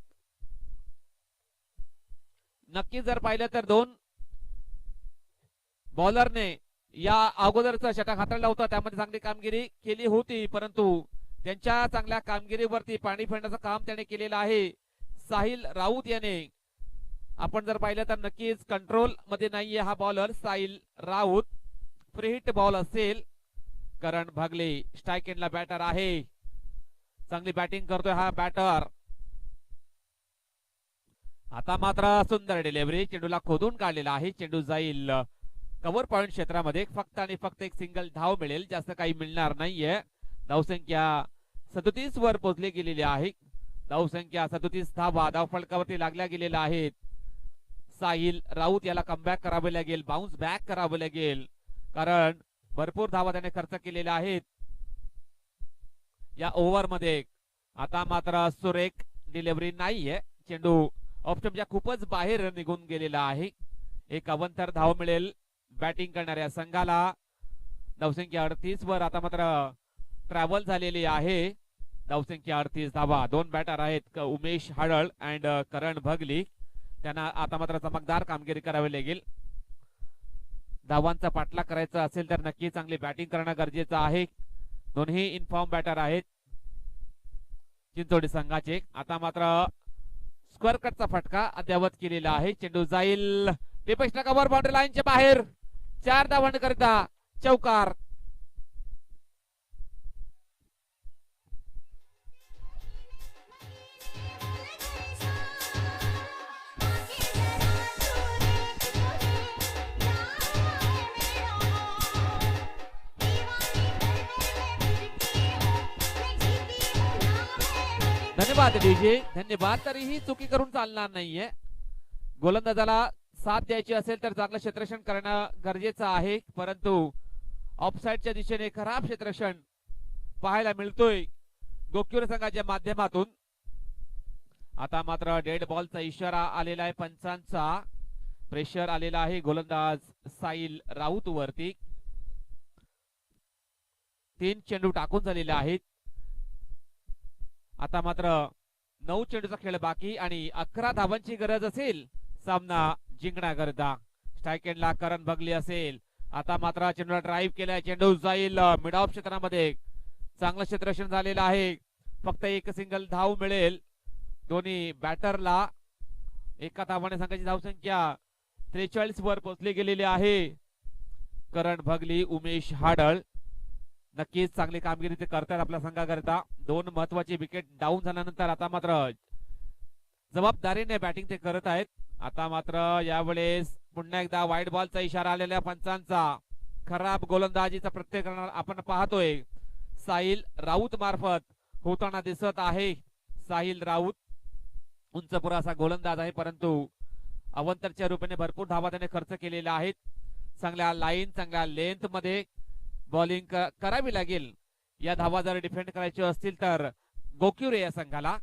नक्की जर पाहिलं तर 2 बॉलरने या अगोदरचा षटक हाताळला होता, त्यामध्ये चांगली कामगिरी केली होती, परंतु त्यांच्या चांगल्या कामगिरीवरती पाणी फेडण्याचं काम त्याने केलेलं आहे साहिल राऊत याने. आपण जर पाहिलं तर नक्कीच कंट्रोल मध्ये नाहीये हा bowler Sahil Raut. Free hit ball असेल. करण भगले स्ट्राईक एंडला बॅटर आहे. चांगली बॅटिंग करतोय हा बॅटर. आता मात्र सुंदर डिलिव्हरी, चेंडूला खोदून काढलेला आहे. चेंडू जाईल कव्हर पॉइंट क्षेत्रामध्ये. फक्त आणि फक्त एक सिंगल धाव मिळेल, जास्त काही मिळणार नाहीये. धावसंख्या 37 वर पोहोचली गेलेली आहे. धावसंख्या 37 धावा धावफलकावरती लागल्या गेलेल्या आहेत. साहिल राऊत याला कमबॅक करावे लागेल, बाउन्स बॅक करावे लागेल, कारण भरपूर धावा त्याने खर्च केलेल्या आहेत या ओव्हर मध्ये. आता मात्र सुरेख डिलिव्हरी नाहीये. चेंडू ऑप्शनच्या खूपच बाहेर निघून गेलेला आहे. एक अवंतर धाव मिळेल बॅटिंग करणाऱ्या संघाला. धावसंख्या 38 वर आता मात्र ट्रॅव्हल झालेली आहे. धावसंख्या 38 धावा. 2 बॅटर आहेत उमेश हडळ अँड करण भगली. त्यांना आता मात्र चमकदार कामगिरी करावी लागेल. धावांचा पाठलाग करायचा असेल तर नक्की चांगली बॅटिंग करणं गरजेचं आहे. दोन्ही इनफॉर्म बॅटर आहेत चिंचोडी संघाचे. आता मात्र स्क्वेअर कटचा फटका अद्यावत केलेला आहे. चेंडू जाईल डिपेक्सला कव्हर बाउंड्री लाईनच्या बाहेर. 4 धावांकरिता चौकार. धन्यवाद डीजे, धन्यवाद. तरीही चुकी करून चालणार नाहीये. गोलंदाजाला साथ द्यायची असेल तर चांगलं क्षेत्ररक्षण करणं गरजेचं आहे, परंतु ऑफसाईडच्या दिशेने खराब क्षेत्ररक्षण पाहायला मिळतोय गोक्यूर संघाच्या माध्यमातून. आता मात्र डेड बॉलचा इशारा आलेला आहे पंचांचा. प्रेशर आलेला आहे गोलंदाज साहिल राऊत वरती. 3 चेंडू टाकून झालेले आहेत. आता मात्र 9 चेंडूचा खेळ बाकी आणि 11 धावांची गरज असेल सामना जिंकण्याकरता. स्ट्राईक एंडला करण भगली असेल. आता मात्र चेंडूला ड्राईव्ह केलाय. चेंडू जाईल मिड ऑफ क्षेत्रामध्ये. चांगलं क्षेत्ररक्षण झालेलं आहे. फक्त एक सिंगल धाव मिळेल दोन्ही बॅटरला. एका धावाने संघाची धावसंख्या 43 वर पोहोचली गेलेली आहे. करण भगली, उमेश हाडळ नक्कीच चांगली कामगिरी ते करतात आपल्या संघाकरता. 2 महत्वाची विकेट डाऊन झाल्यानंतर आता मात्र जबाबदारीने बॅटिंग ते करत आहेत. आता मात्र यावेळेस पुन्हा एकदा वाईट बॉलचा इशारा आलेल्या पंचांचा. खराब गोलंदाजीचा प्रत्येक आपण पाहतोय साहिल राऊत मार्फत होताना दिसत आहे. साहिल राऊत उंच पुरासा गोलंदाज आहे, परंतु अवंतरच्या रूपाने भरपूर धावा त्याने खर्च केलेल्या आहेत. चांगल्या लाईन, चांगल्या लेंथ मध्ये बॉलिंग करावी लागेल. या धावा जर डिफेंड करायचे असतील तर गोक्युरे या संघाला.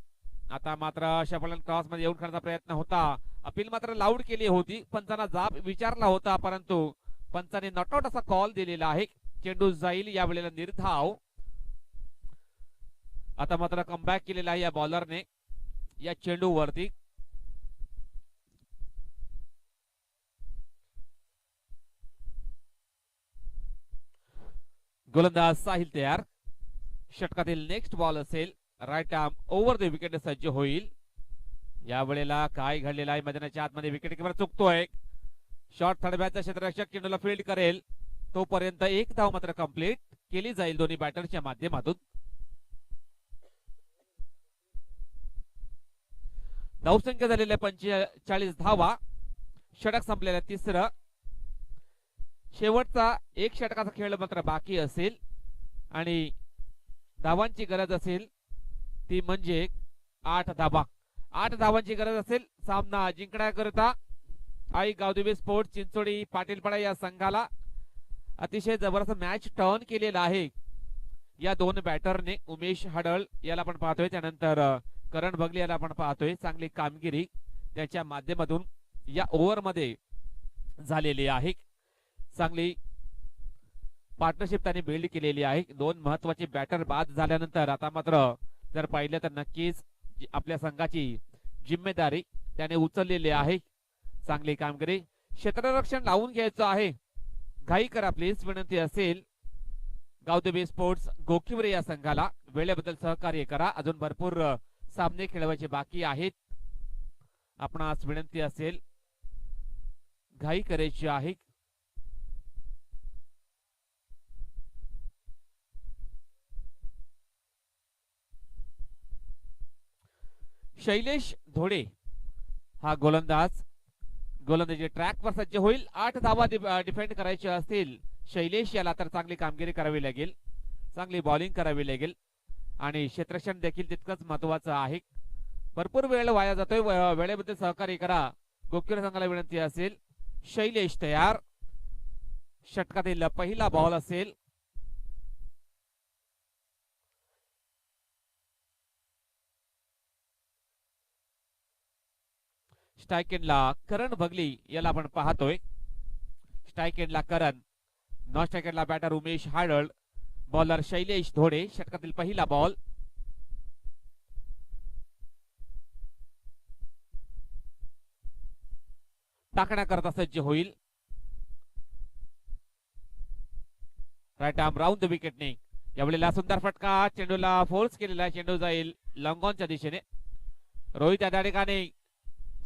आता मात्र शफलन क्रॉस मध्ये येऊन खेळण्याचा प्रयत्न होता. अपील मात्र लाऊड केली होती. पंचांना जाब विचारला होता, परंतु पंचाने नॉटआउट असा कॉल दिलेला आहे. चेंडू जाईल यावेळेला निर्धाव. आता मात्र कमबॅक केलेला आहे या बॉलरने या चेंडू वरती. गोलंदाज साहिल तयार. षटकातील नेक्स्ट बॉल असेल. Right arm over the wicket सज्ज होईल. या वेळेला काय घडलेलं आहे मैदानाच्या आतमध्ये. विकेट किपर चुकतोय. शॉर्ट थर्ड बॅचचा क्षेत्ररक्षक चेंडूला फील्ड करेल तोपर्यंत एक धाव मात्र कंप्लीट केली जाईल दोन्ही बॅटरच्या माध्यमातून. धावसंख्या झालेल्या 45 धावा. षटक संपलेल्या 3रं. शेवटचा एक षटकाचा खेळ मात्र बाकी असेल आणि धावांची गरज असेल ती म्हणजे 8 धावा. 8 धावांची गरज असेल सामना जिंकण्याकरता. आई गावदेवी स्पोर्ट्स चिंचोडी पाटीलपाडा या संघाला अतिशय जबरदस्त मॅच टर्न केलेला आहे या 2 बॅटरने. उमेश हाडळ याला आपण पाहतोय, त्यानंतर करण भगली याला आपण पाहतोय. चांगली कामगिरी त्याच्या माध्यमातून या ओव्हर मध्ये झालेली आहे. चांगली पार्टनरशिप त्यांनी बिल्ड केलेली आहे. 2 महत्वाचे बॅटर बाद झाल्यानंतर आता मात्र जर पाहिलं तर नक्कीच आपल्या संघाची जिम्मेदारी त्याने उचललेली आहे. चांगली कामगिरी. क्षेत्ररक्षण लावून घ्यायचं आहे. घाई करा प्लीज विनंती असेल. गावदेवी स्पोर्ट्स गोकिवरे या संघाला वेळेबद्दल सहकार्य करा. अजून भरपूर सामने खेळवायचे बाकी आहेत. आपणास विनंती असेल, घाई करायची आहे. शैलेश धोडे हा गोलंदाजी ट्रॅकवर सज्ज होईल. 8 धावा डिफेंड करायचे असतील शैलेश याला तर चांगली कामगिरी करावी लागेल. चांगली बॉलिंग करावी लागेल आणि क्षेत्ररक्षण देखील तितकंच महत्वाचं आहे. भरपूर वेळ वाया जातोय. वेळेबद्दल सहकार्य करा. गोकिवरे संघाला विनंती असेल. शैलेश तयार. षटकातील पहिला बॉल असेल. स्ट्राईक एंडला करण भगली याला आपण पाहतोय. स्ट्राईक एंडला करण. नॉन स्ट्राईक एंडला बॅटर उमेश हाडळ. बॉलर शैलेश धोडे. षटकातील पहिला बॉल. टाकण्याकरता सज्ज होईल. राईट आर्म राऊंड द विकेटने यावेळेला सुंदर फटका. चेंडूला फोर्स केलेला. चेंडू जाईल लॉंगॉनच्या दिशेने. रोहित या ठिकाणी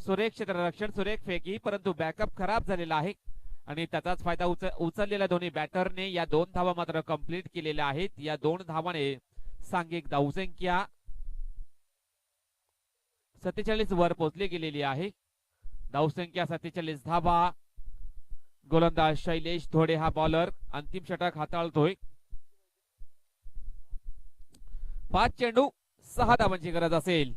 सुरेख क्षेत्ररक्षण, सुरेख फेकी, परंतु बॅकअप खराब झालेला आहे आणि त्याचाच फायदा उचललेल्या दोन्ही बॅटरने या 2 धावा मात्र कंप्लीट केलेल्या आहेत. या 2 धावाने सांघिक धावसंख्या 47 वर पोहोचली गेलेली आहे. धावसंख्या 47 धावा. गोलंदाज शैलेश धोडे हा बॉलर अंतिम षटक हाताळतोय. 5 चेंडू 6 धावांची गरज असेल.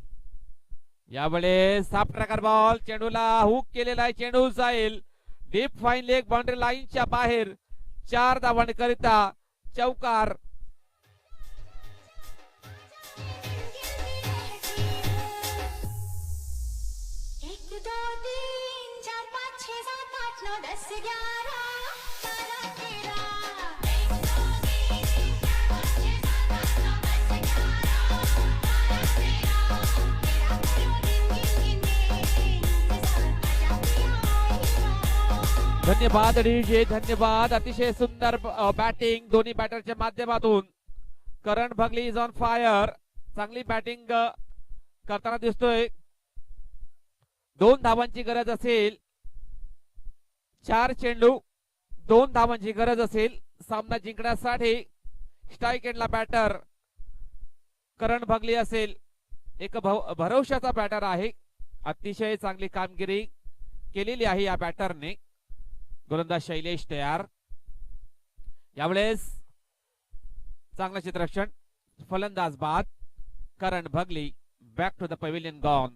यावेळेस साफ ट्रॅकर बॉल. चेंडूला हुक केलेला आहे. चेंडू जाईल डीप फाईन लेग बाउंड्री लाईनच्या बाहेर. 4 धावांकरिता चौकार. धन्यवाद डीजे, धन्यवाद. अतिशय सुंदर बॅटिंग दोन्ही बॅटरच्या माध्यमातून. करण भगली इज ऑन फायर. चांगली बॅटिंग करताना दिसतोय. 2 धावांची गरज असेल. 4 चेंडू 2 धावांची गरज असेल सामना जिंकण्यासाठी. स्ट्राईक एंडला बॅटर करण भगली असेल. एक भरवशाचा बॅटर आहे. अतिशय चांगली कामगिरी केलेली आहे या बॅटरने. गोलंदाज शैलेश तयार. यावेळेस चांगलं क्षेत्ररक्षण. फलंदाज बाद. Karan Bhagli back to the pavilion gone.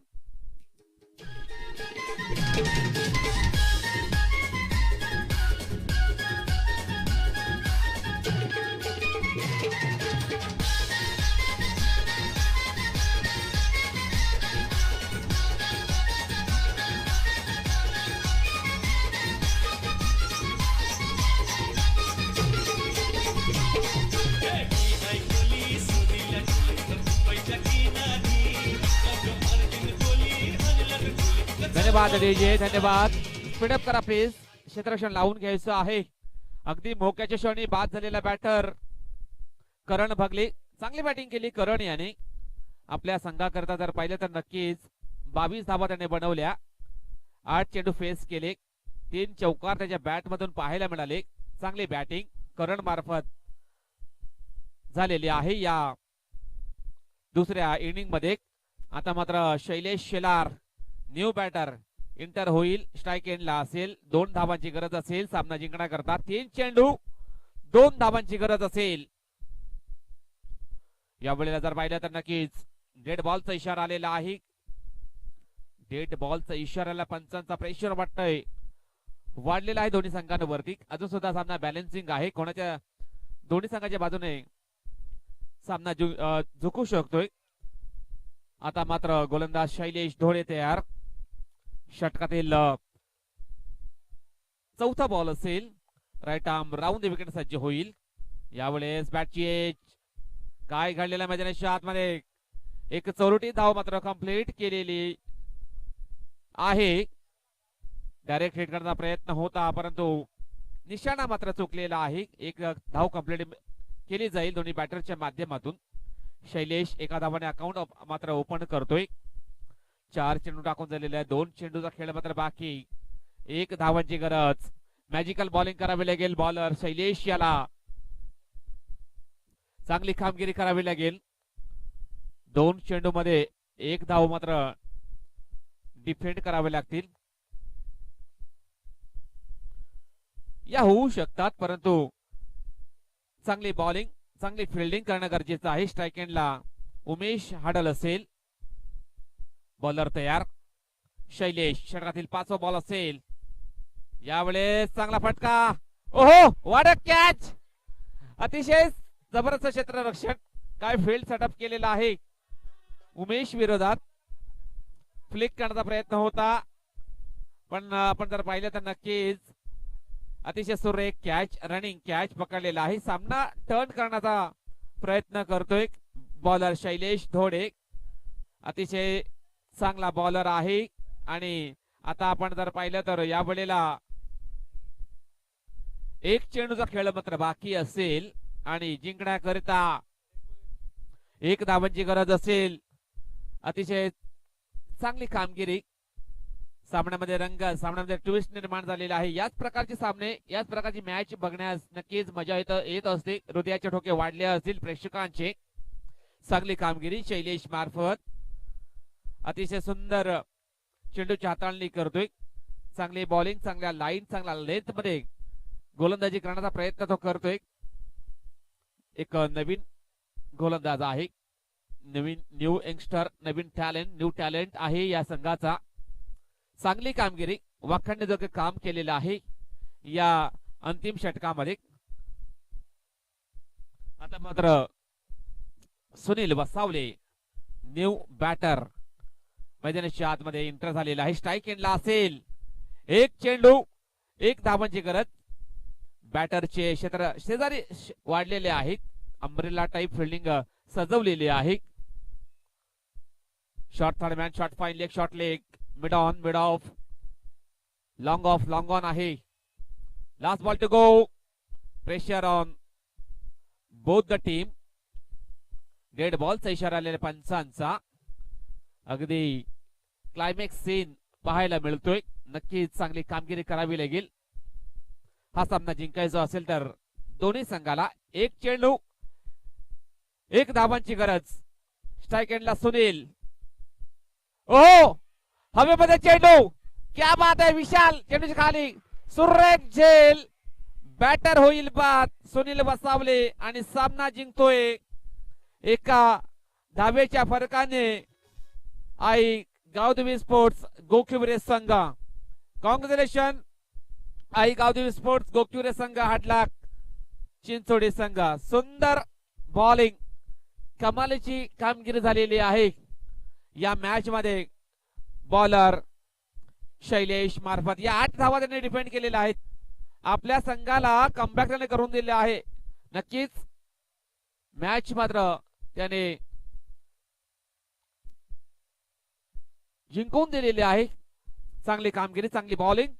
धन्यवाद डीजे, धन्यवाद. स्पीडअप करा प्लीज. क्षेत्ररक्षण लावून घ्यायचं आहे. अगदी मोक्याच्या क्षणी बाद झालेला बॅटर करण भगले. चांगली बॅटिंग केली करण याने. आपल्या संघाकरता जर पाहिलं तर नक्कीच 22 धावा त्याने बनवल्या. 8 चेंडू फेस केले. 3 चौकार त्याच्या बॅट मधून पाहायला मिळाले. चांगली बॅटिंग करण मार्फत झालेली आहे या दुसऱ्या इनिंग मध्ये. आता मात्र Shailesh Shelar new batter enter होईल. स्ट्राईक एंडला असेल. 2 धावांची गरज असेल सामना जिंकण्याकरता. 3 चेंडू 2 धावांची गरज असेल. या वेळेला जर पाहिलं तर नक्कीच डेड बॉलचा इशारा आलेला आहे. डेड बॉलचा इशाराला पंचांचा प्रेशर वाटतंय वाढलेला आहे दोन्ही संघांवरती. अजून सुद्धा सामना बॅलन्सिंग आहे. कोणाच्या दोन्ही संघाच्या बाजूने सामना झुकू शकतोय. आता मात्र गोलंदाज शैलेश ढोळे तयार. षटकातील चौथा बॉल असेल. राईट आर्म राऊंड विकेट सज्ज होईल. यावेळेस बॅटची एज. काय घडलेल्या मैदानाच्या आतमध्ये एक चौरटी धाव मात्र कंप्लीट केलेली आहे. डायरेक्ट हिट करण्याचा प्रयत्न होता परंतु निशाणा मात्र चुकलेला आहे. एक धाव कंप्लीट केली जाईल दोन्ही बॅटरच्या माध्यमातून. शैलेश एका धावाने अकाउंट मात्र ओपन करतोय. 4 चेंडू टाकून झालेले आहे. 2 चेंडूचा खेळ मात्र बाकी. 1 धावांची गरज. मॅजिकल बॉलिंग करावी लागेल बॉलर शैलेश याला. चांगली कामगिरी करावी लागेल. 2 चेंडू मध्ये 1 धाव मात्र डिफेंड करावे लागतील. या होऊ शकतात परंतु चांगली बॉलिंग चांगली फिल्डिंग करणं गरजेचं आहे. स्ट्राईक एंडला उमेश हाडल असेल. बॉलर तयार. शैलेश षटकातील 5वा बॉल असेल. यावेळेस चांगला फटका. ओहो व्हाट अ कॅच. अतिशय जबरदस्त क्षेत्ररक्षण. काय फील्ड सेटअप केलेला आहे उमेश विरोधात. फ्लिक करण्याचा प्रयत्न होता पण आपण जर पाहिलं तर नक्कीच अतिशय सुरेख कॅच. रनिंग कॅच पकडलेला आहे. सामना टर्न करण्याचा प्रयत्न करतोय बॉलर शैलेश ढोळे. अतिशय चांगला बॉलर आहे. आणि आता आपण जर पाहिलं तर या वेळेला 1 चेंडूचा खेळ मात्र बाकी असेल आणि जिंकण्याकरिता 1 धावांची गरज असेल. अतिशय चांगली कामगिरी. सामन्यामध्ये रंग सामन्यामध्ये ट्विस्ट निर्माण झालेला आहे. याच प्रकारचे सामने याच प्रकारची मॅच बघण्यास नक्कीच मजा येत असते. हृदयाचे ठोके वाढले असतील प्रेक्षकांचे. चांगली कामगिरी शैलेश मार्फत. अतिशय सुंदर चेंडूची हाताळणी करतोय. चांगली बॉलिंग चांगल्या लाईन चांगल्या लेंथ मध्ये गोलंदाजी करण्याचा प्रयत्न तो करतोय. एक नवीन गोलंदाज आहे. नवीन न्यू यंगस्टर नवीन न्यू टॅलेंट आहे या संघाचा. चांगली कामगिरी वाखाणण्याजोगे काम केलेलं आहे या अंतिम षटकामध्ये. आता मात्र सुनील वसावले न्यू बॅटर मैदानाच्या आतमध्ये एंटर झालेला आहे. स्ट्राईक एंडला असेल. 1 चेंडू 1 धावांची गरज. बॅटरचे क्षेत्र शेजारी वाढलेले आहेत. अंब्रेला टाइप फिल्डिंग सजवलेली आहे. Short third man short fine leg short leg mid on mid off long on आहे. Last ball to go. Pressure on both the team. Dead बॉलचा इशारा आलेल्या पंचांचा. अगदी क्लायमॅक्स सीन पाहायला मिळतोय. नक्कीच चांगली कामगिरी करावी लागेल हा सामना जिंकायचा असेल तर. दोन्ही संघाला एक चेंडू, एक धावांची गरज. स्ट्राईक एंडला सुनील. ओ हवेमध्ये चेंडू. क्या बात आहे विशाल. चेंडूच्या खाली सुरेख झेल. बॅटर होईल बाद. सुनील वसावले आणि सामना जिंकतोय एका धावेच्या फरकाने. आई गावदेवी स्पोर्ट्स गोकिवरे संघ. कॉंग्रॅच्युलेशन आई गावदेवी स्पोर्ट्स गोकिवरे संघ हाडला चिंचोडी संघ. सुंदर बॉलिंग, कमालीची कामगिरी झालेली आहे या मॅच मध्ये. बॉलर शैलेश मार्फत या 8 धावा त्यांनी डिफेंड केलेल्या आहेत. आपल्या संघाला कमबॅक त्याने करून दिले आहे. नक्कीच मॅच मात्र त्याने जिंकून दिलेली आहे. चांगली कामगिरी, चांगली बॉलिंग.